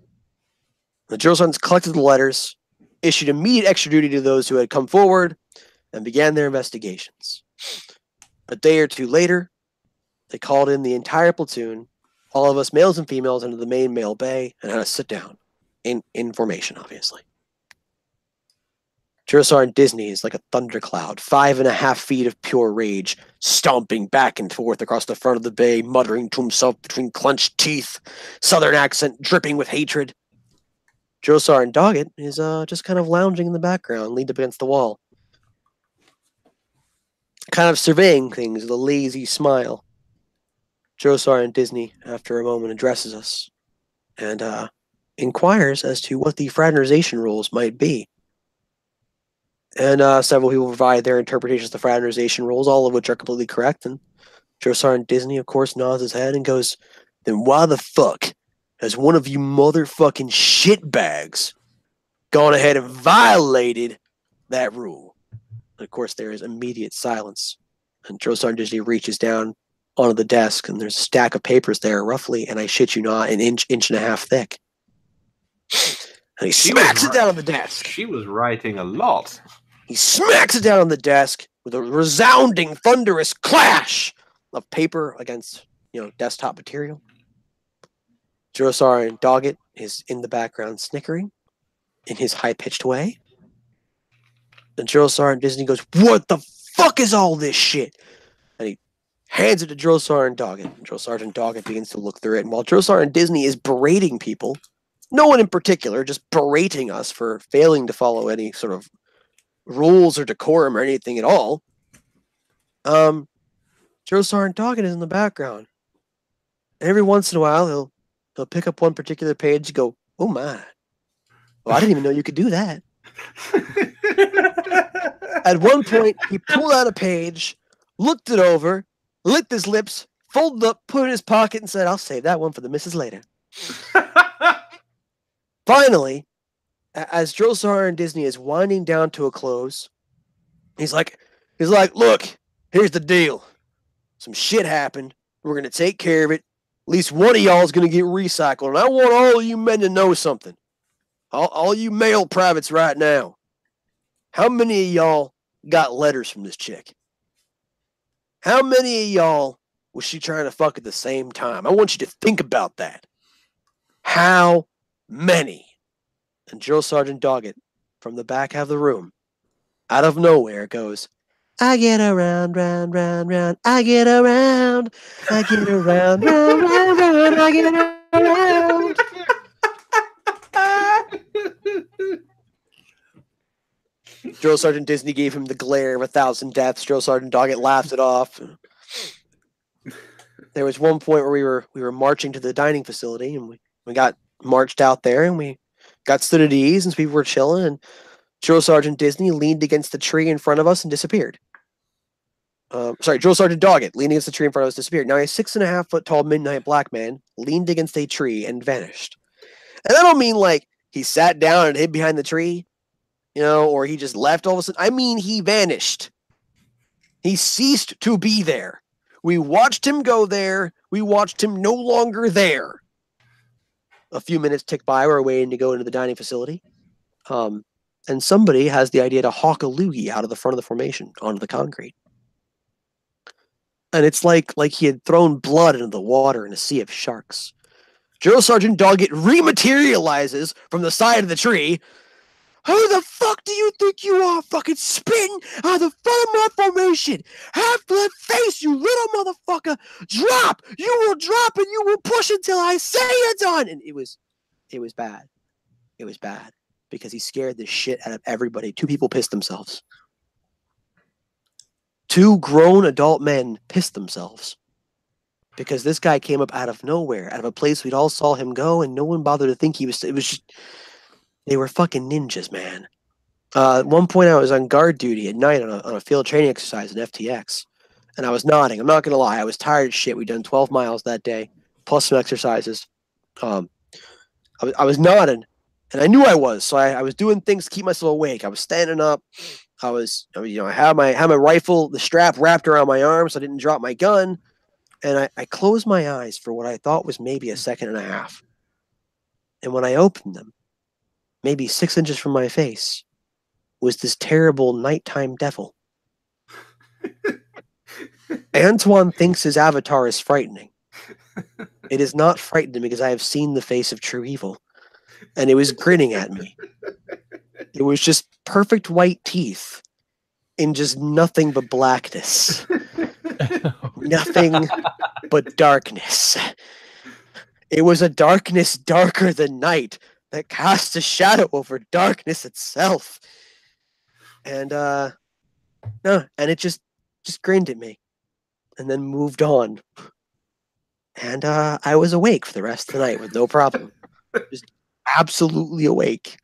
The drill sergeants collected the letters, issued immediate extra duty to those who had come forward, and began their investigations. A day or two later, they called in the entire platoon, all of us males and females, into the main male bay and had us sit down in formation, obviously. Drill Sergeant Disney is like a thundercloud, 5.5 feet of pure rage, stomping back and forth across the front of the bay, muttering to himself between clenched teeth, southern accent dripping with hatred. Drill Sergeant Doggett is just kind of lounging in the background, leaned up against the wall, kind of surveying things with a lazy smile. Drill Sergeant Disney, after a moment, addresses us and inquires as to what the fraternization rules might be. And several people provide their interpretations of the fraternization rules, all of which are completely correct. And Drill Sergeant Disney, of course, nods his head and goes, then why the fuck has one of you motherfucking shitbags gone ahead and violated that rule? And of course, there is immediate silence. And Drill Sergeant Disney reaches down onto the desk, and there's a stack of papers there, roughly, and I shit you not, an inch and a half thick. And he smacks it down on the desk. She was writing a lot. He smacks it down on the desk with a resounding, thunderous clash of paper against, desktop material. Drill Sergeant Doggett is in the background snickering in his high-pitched way. And Drill Sergeant Disney goes, what the fuck is all this shit? And he hands it to Drill Sergeant Doggett. Drill Sergeant Doggett begins to look through it. And while Drill Sergeant Disney is berating people, no one in particular, just berating us for failing to follow any sort of rules or decorum or anything at all, Drill Sergeant Doggett is in the background. And every once in a while, he'll pick up one particular page and go, oh my. Well, I didn't even know you could do that. At one point, he pulled out a page, looked it over, licked his lips, folded up, put it in his pocket, and said, I'll save that one for the missus later. Finally, as Drill Sergeant Disney is winding down to a close, he's like, look, here's the deal. Some shit happened. We're going to take care of it. At least one of y'all is going to get recycled. And I want all of you men to know something. All you male privates right now. How many of y'all got letters from this chick? How many of y'all was she trying to fuck at the same time? I want you to think about that. How many? And Drill Sergeant Doggett, from the back half of the room, out of nowhere, goes, I get around, round, round, round. I get around. I get around, round, round, round. I get around. Drill Sergeant Disney gave him the glare of 1,000 deaths. Drill Sergeant Doggett laughed it off. There was one point where we were marching to the dining facility, and we got marched out there, and we got stood at ease, and people were chilling, and Drill Sergeant Disney leaned against the tree in front of us and disappeared. Drill Sergeant Doggett leaned against the tree in front of us, disappeared. Now, a 6.5 foot tall midnight black man leaned against a tree and vanished. And I don't mean like he sat down and hid behind the tree, or he just left all of a sudden. I mean, he vanished. He ceased to be there. We watched him go there. We watched him no longer there. A few minutes tick by. We're waiting to go into the dining facility. And somebody has the idea to hawk a loogie out of the front of the formation onto the concrete. And it's like he had thrown blood into the water in a sea of sharks. Drill Sergeant Doggett rematerializes from the side of the tree. Who the fuck do you think you are, fucking spitting out of the front of my formation? Half-blood face, you little motherfucker. Drop! You will drop and you will push until I say you're done. And it was bad. It was bad because he scared the shit out of everybody. 2 people pissed themselves. 2 grown adult men pissed themselves because this guy came up out of nowhere, out of a place we'd all saw him go, and no one bothered to think he was. It was just. They were fucking ninjas, man. At one point, I was on guard duty at night on a field training exercise in FTX, and I was nodding. I'm not going to lie. I was tired as shit. We'd done 12 miles that day. plus some exercises. I was nodding, and I knew I was. So I was doing things to keep myself awake. I was standing up. I had my rifle, the strap wrapped around my arm, so I didn't drop my gun. And I closed my eyes for what I thought was maybe a second and a half. And when I opened them, maybe 6 inches from my face, was this terrible nighttime devil. Antoine thinks his avatar is frightening. It is not frightening because I have seen the face of true evil. And it was grinning at me. It was just perfect white teeth in just nothing but blackness. Nothing but darkness. It was a darkness darker than night that cast a shadow over darkness itself. And it just grinned at me and then moved on. And I was awake for the rest of the night with no problem. Just absolutely awake.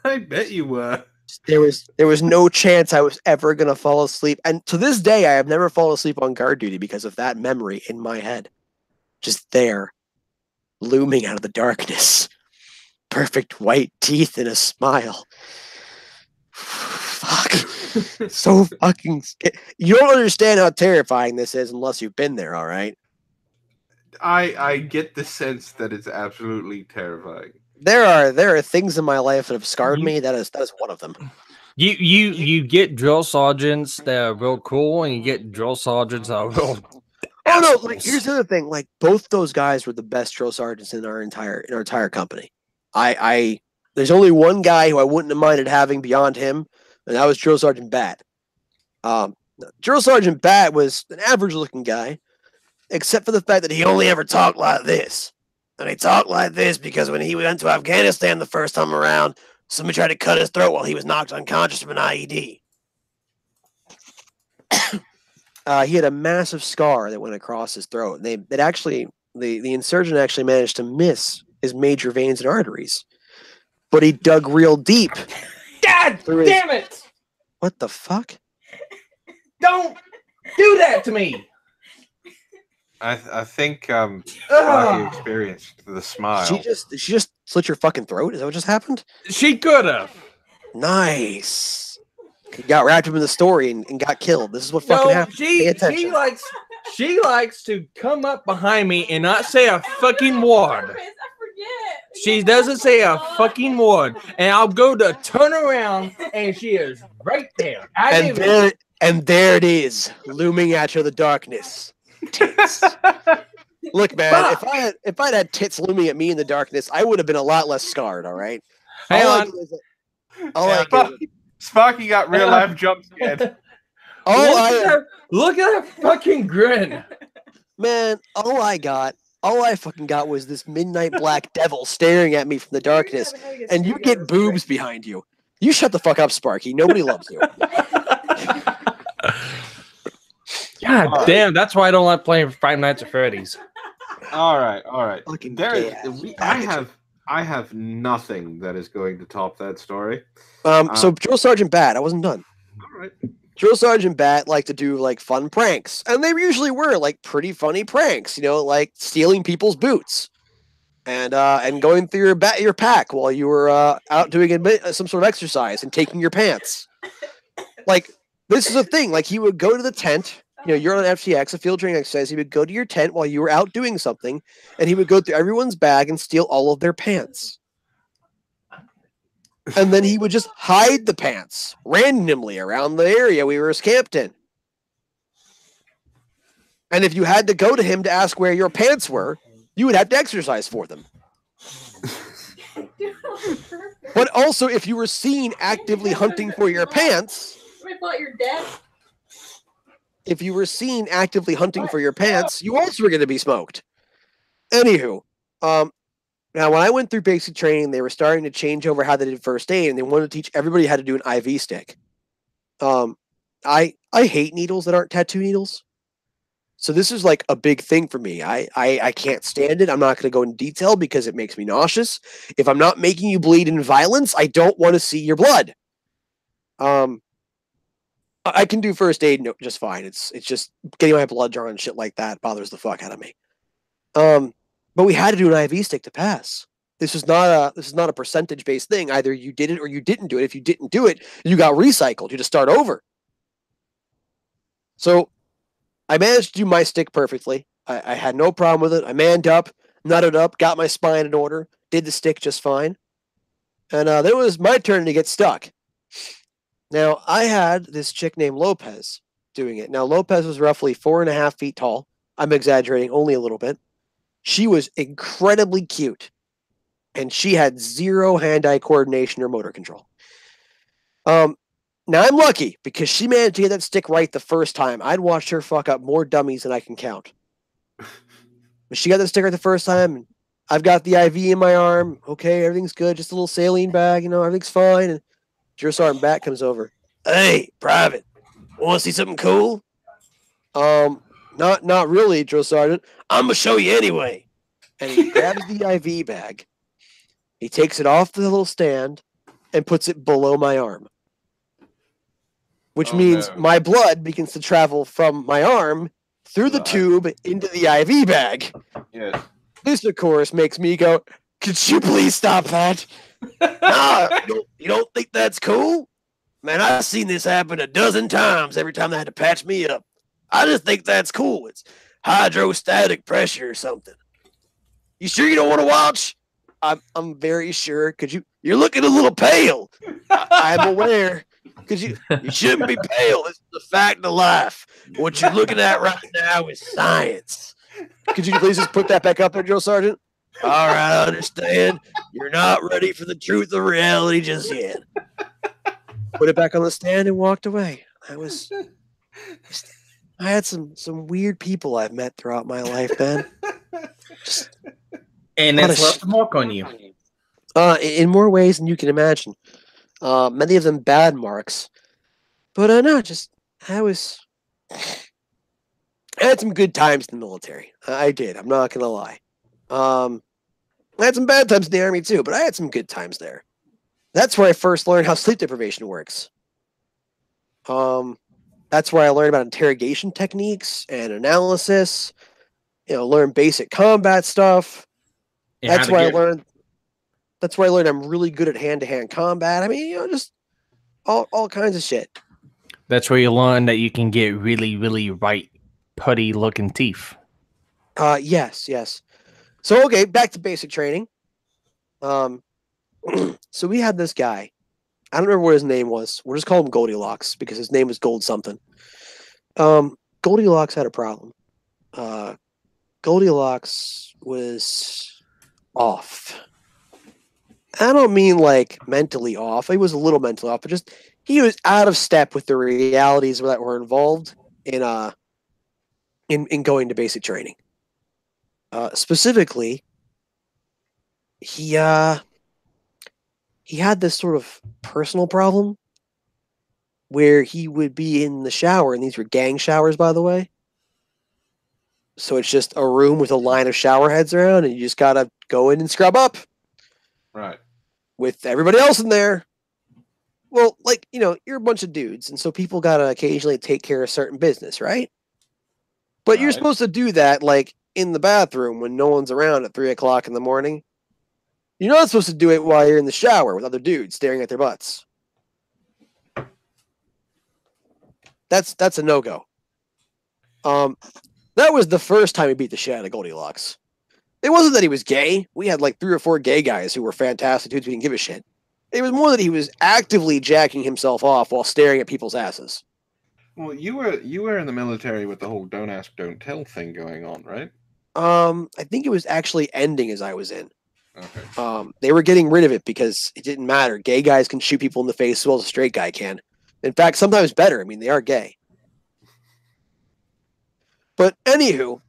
I bet you were. There was no chance I was ever gonna fall asleep. And to this day, I have never fallen asleep on guard duty because of that memory in my head. Just there, looming out of the darkness. Perfect white teeth and a smile. Fuck. So fucking scary. You don't understand how terrifying this is unless you've been there, all right? I get the sense that it's absolutely terrifying. There are things in my life that have scarred me. That is one of them. You get drill sergeants that are real cool, and you get drill sergeants that are real. Oh no! Like here's the other thing. Like both those guys were the best drill sergeants in our entire company. There's only one guy who I wouldn't have minded having beyond him, and that was Drill Sergeant Bat. Drill Sergeant Bat was an average-looking guy, except for the fact that he only ever talked like this. And he talked like this because when he went to Afghanistan the first time around, somebody tried to cut his throat while he was knocked unconscious from an IED. He had a massive scar that went across his throat. The insurgent actually managed to miss his major veins and arteries, but he dug real deep. God damn it! What the fuck? Don't do that to me. I think Sparky experienced the smile. She just slit your fucking throat? Is that what just happened? She could have. Nice. He got wrapped up in the story and got killed. This is what fucking happened. She likes to come up behind me and not say a fucking word. She doesn't say a fucking word, and I'll go to turn around, and she is right there. And there it is, looming at you in the darkness. Tits. Look, man, if I'd had tits looming at me in the darkness, I would have been a lot less scarred. All right. Hang on. Sparky got real life jump scared. Look at that fucking grin. Man, all I fucking got was this midnight black devil staring at me from the darkness, and you get boobs behind you. You shut the fuck up, Sparky. Nobody loves you. God damn, that's why I don't like playing Five Nights at Freddy's. All right. Fucking I have nothing that is going to top that story. So Drill Sergeant Bat, I wasn't done. All right. Drill Sergeant Bat liked to do like fun pranks, and they usually were like pretty funny pranks, like stealing people's boots and going through your pack while you were out doing some sort of exercise and taking your pants. Like this is a thing. Like he would go to the tent. You're on FTX, a field training exercise. He would go to your tent while you were out doing something, and he would go through everyone's bag and steal all of their pants. And then he would just hide the pants randomly around the area we were camped in. And if you had to go to him to ask where your pants were, you would have to exercise for them. But also, if you were seen actively hunting for your pants... I thought you're dead. If you were seen actively hunting for your pants, you also were going to be smoked. Anywho, now when I went through basic training, they were starting to change over how they did first aid, and they wanted to teach everybody how to do an IV stick. I hate needles that aren't tattoo needles. So this is like a big thing for me. I can't stand it. I'm not going to go in detail because it makes me nauseous. If I'm not making you bleed in violence, I don't want to see your blood. I can do first aid just fine. It's just getting my blood drawn and shit like that bothers the fuck out of me. But we had to do an IV stick to pass. This is not a percentage based thing. Either you did it or you didn't do it. If you didn't do it, you got recycled. You just start over. So I managed to do my stick perfectly. I had no problem with it. I manned up, nutted up, got my spine in order, did the stick just fine. And then it was my turn to get stuck. Now, I had this chick named Lopez doing it. Now, Lopez was roughly 4.5 feet tall. I'm exaggerating only a little bit. She was incredibly cute. And she had zero hand-eye coordination or motor control. Now, I'm lucky because she managed to get that stick right the first time. I'd watched her fuck up more dummies than I can count. But she got the stick right the first time. And I've got the IV in my arm. Okay, everything's good. Just a little saline bag. Everything's fine. And Drill Sergeant Bat comes over. Hey, Private, want to see something cool? Not really, Drill Sergeant. I'm going to show you anyway. And he grabs the IV bag. He takes it off the little stand and puts it below my arm. Which means my blood begins to travel from my arm through the tube into the IV bag. Yes. This, of course, makes me go, could you please stop that? Nah, you don't think that's cool? Man, I've seen this happen a dozen times every time they had to patch me up. I just think that's cool. It's hydrostatic pressure or something. You sure you don't want to watch? I'm very sure. You're looking a little pale. I'm aware. Because you shouldn't be pale. This is a fact of life. What you're looking at right now is science. Could you please just put that back up there, Drill Sergeant? All right, I understand. You're not ready for the truth of reality just yet. Put it back on the stand and walked away. I had some weird people I've met throughout my life, man. And it's left a mark on you. In more ways than you can imagine. Many of them bad marks. But no, I had some good times in the military. I did. I'm not going to lie. I had some bad times in the Army too, but I had some good times there. That's where I first learned how sleep deprivation works. That's where I learned about interrogation techniques and analysis. Learn basic combat stuff. That's where I learned I'm really good at hand-to-hand combat. I mean, just all kinds of shit. That's where you learn that you can get really, really right, putty-looking teeth. Yes. So, okay, back to basic training. So we had this guy. I don't remember what his name was. We'll just call him Goldilocks because his name was Gold something. Goldilocks had a problem. Goldilocks was off. I don't mean like mentally off. He was a little mentally off, but just he was out of step with the realities that were involved in going to basic training. Specifically, he had this sort of personal problem where he would be in the shower, and these were gang showers, by the way. So it's just a room with a line of shower heads around, and you just gotta go in and scrub up. Right. With everybody else in there. Well, you're a bunch of dudes, and so people gotta occasionally take care of certain business, right? But you're supposed to do that, in the bathroom when no one's around at 3 o'clock in the morning. You're not supposed to do it while you're in the shower with other dudes staring at their butts. That's a no-go. That was the first time he beat the shit out of Goldilocks. It wasn't that he was gay. We had 3 or 4 gay guys who were fantastic dudes. We didn't give a shit. It was more that he was actively jacking himself off while staring at people's asses. Well, you were in the military with the whole "don't ask, don't tell" thing going on, right? I think it was actually ending as I was in. Okay. They were getting rid of it because it didn't matter. Gay guys can shoot people in the face as well as a straight guy can. In fact, sometimes better. I mean, they are gay. But anywho,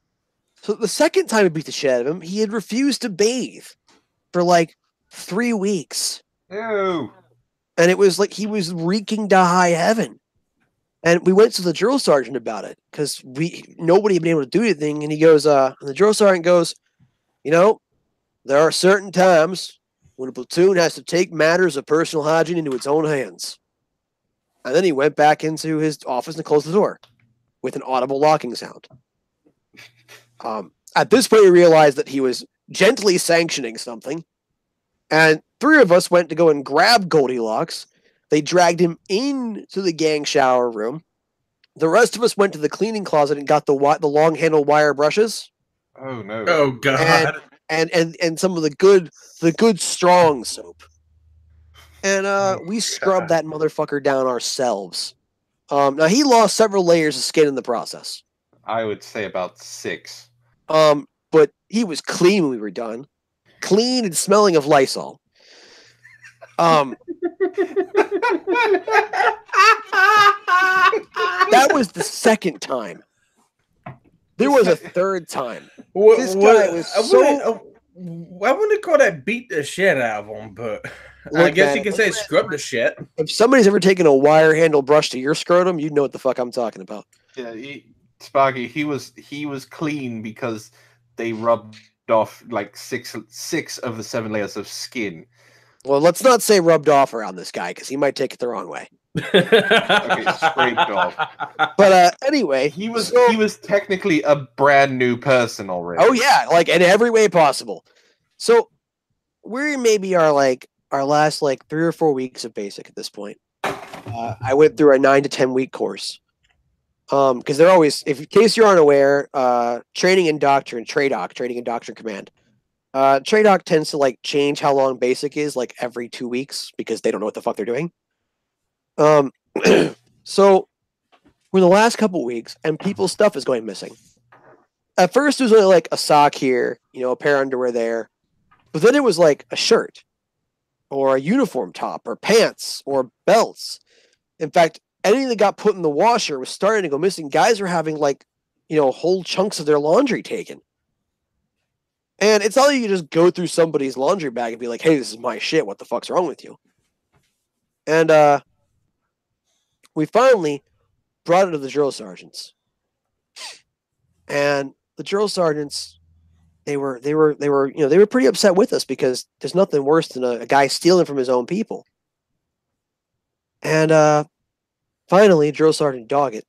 so the second time he beat the shit out of him, he had refused to bathe for 3 weeks. Ew. And it was he was reeking to high heaven. And we went to the drill sergeant about it because nobody had been able to do anything. And he goes, and the drill sergeant goes, there are certain times when a platoon has to take matters of personal hygiene into its own hands. And then he went back into his office and closed the door with an audible locking sound. At this point, he realized that he was gently sanctioning something. And 3 of us went to go and grab Goldilocks. They dragged him into the gang shower room. The rest of us went to the cleaning closet and got the long handle wire brushes. Oh no. Oh God. And some of the good strong soap. And we scrubbed that motherfucker down ourselves. Now he lost several layers of skin in the process. I would say about 6. But he was clean when we were done. Clean and smelling of Lysol. That was the second time. There was a third time. This guy was I wouldn't call that beat the shit out of him, but I guess you can say scrub the shit. If somebody's ever taken a wire handle brush to your scrotum, you know what the fuck I'm talking about. Yeah, Sparky, he was clean because they rubbed off like six of the 7 layers of skin. Well, let's not say rubbed off around this guy because he might take it the wrong way. Okay, scraped off. But anyway, he was technically a brand new person already. Oh yeah, like in every way possible. So we maybe are like our last like 3 or 4 weeks of basic at this point. I went through a 9 to 10 week course. Because they're always, in case you're unaware, training in doctrine, training in doctrine command. TRADOC tends to like change how long basic is like every 2 weeks because they don't know what the fuck they're doing. So we're the last couple weeks and people's stuff is going missing. At first it was only like a sock here, a pair of underwear there. But then it was like a shirt or a uniform top or pants or belts. In fact, anything that got put in the washer was starting to go missing. Guys were having like, whole chunks of their laundry taken. And it's not like you just go through somebody's laundry bag and be like, hey, this is my shit. What the fuck's wrong with you? And we finally brought it to the drill sergeants. And the drill sergeants, they were pretty upset with us because there's nothing worse than a guy stealing from his own people. And finally, Drill Sergeant Doggett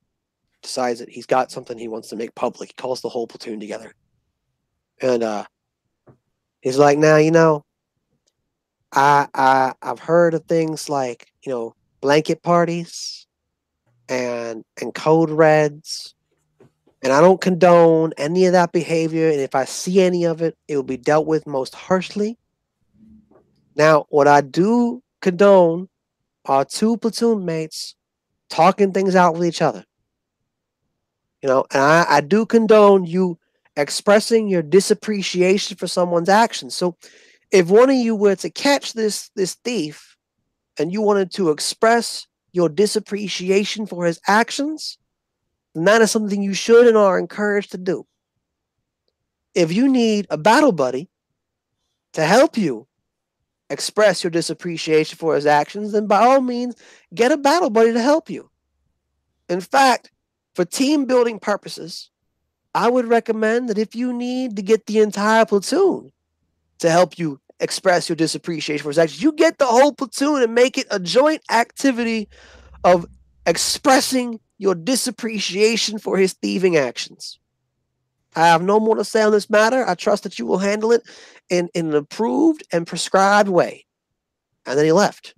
decides that he's got something he wants to make public. He calls the whole platoon together. And he's like, now, I've heard of things like, blanket parties and code reds. And I don't condone any of that behavior. And if I see any of it, it will be dealt with most harshly. Now, what I do condone are 2 platoon mates talking things out with each other. And I do condone you expressing your disappreciation for someone's actions. So if one of you were to catch this thief and you wanted to express your disappreciation for his actions, then that is something you should and are encouraged to do. If you need a battle buddy to help you express your disappreciation for his actions, then by all means, get a battle buddy to help you. In fact, for team building purposes, I would recommend that if you need to get the entire platoon to help you express your disappreciation for his actions, you get the whole platoon and make it a joint activity of expressing your disappreciation for his thieving actions. I have no more to say on this matter. I trust that you will handle it in an approved and prescribed way. And then he left.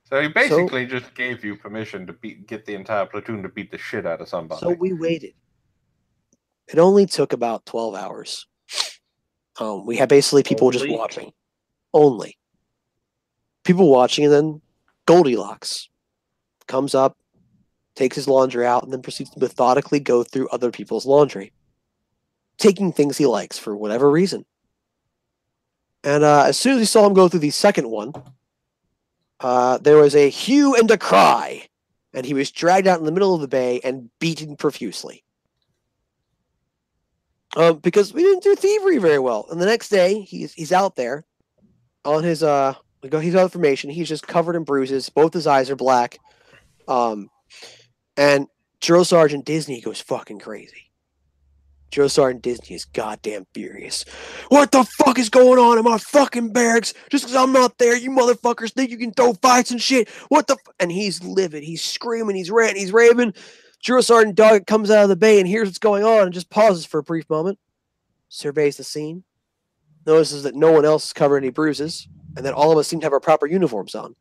So he basically just gave you permission to get the entire platoon to beat the shit out of somebody. So we waited. It only took about 12 hours. We had basically people just watching. Only. People watching, and then Goldilocks comes up, takes his laundry out, and then proceeds to methodically go through other people's laundry, taking things he likes for whatever reason. And as soon as we saw him go through the second one, there was a hue and a cry, and he was dragged out in the middle of the bay and beaten profusely. Because we didn't do thievery very well. And the next day, he's out there on his he's out of formation. He's just covered in bruises. Both his eyes are black. And Drill Sergeant Disney goes fucking crazy. Drill Sergeant Disney is goddamn furious. What the fuck is going on in my fucking barracks? Just because I'm not there, you motherfuckers think you can throw fights and shit. What the And he's livid. He's screaming. He's ranting. He's raving. Drill Sergeant Doggett comes out of the bay and hears what's going on and just pauses for a brief moment. surveys the scene, notices that no one else is covered any bruises, and that all of us seem to have our proper uniforms on.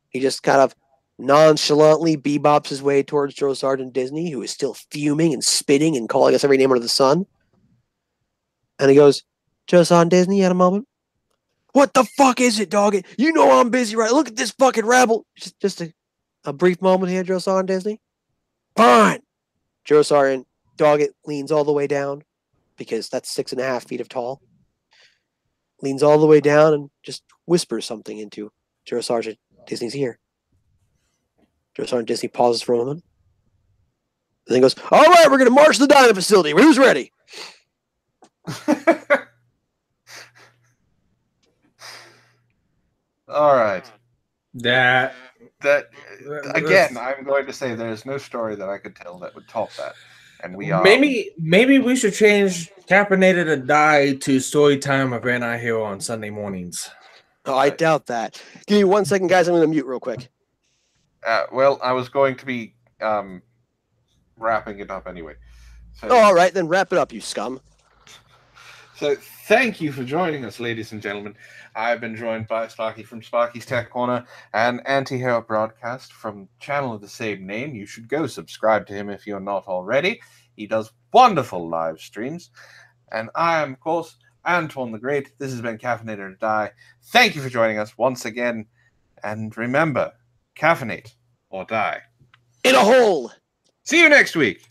He just kind of nonchalantly bebops his way towards Joe Sergeant Disney, who is still fuming and spitting and calling us every name under the sun. And he goes, Joe Sergeant Disney, you had a moment? What the fuck is it, dog? You know I'm busy, right? Look at this fucking rabble. Just a brief moment here, Joe Sergeant Disney. Fine. Joe Sergeant Doggett leans all the way down, because that's 6.5 feet of tall. Leans all the way down and just whispers something into Joe Sergeant Disney's ear. Joe Sergeant Disney pauses for a moment. And then goes, all right, we're going to march to the dining facility. Who's ready? All right. That Again, I'm going to say there's no story that I could tell that would top that. And we are maybe we should change Caffeinated to Die to story time of Anti Hero on Sunday mornings. Oh, I doubt that. Give me 1 second, guys. I'm going to mute real quick. Well, I was going to be wrapping it up anyway. So, all right, then wrap it up, you scum. So thank you for joining us, ladies and gentlemen. I've been joined by Sparky from Sparky's Tech Corner, an anti-hero broadcast from channel of the same name. You should go subscribe to him if you're not already. He does wonderful live streams. And I am, of course, Antoine the Great. This has been Caffeinated or Die. Thank you for joining us once again. And remember, caffeinate or die. In a hole! See you next week.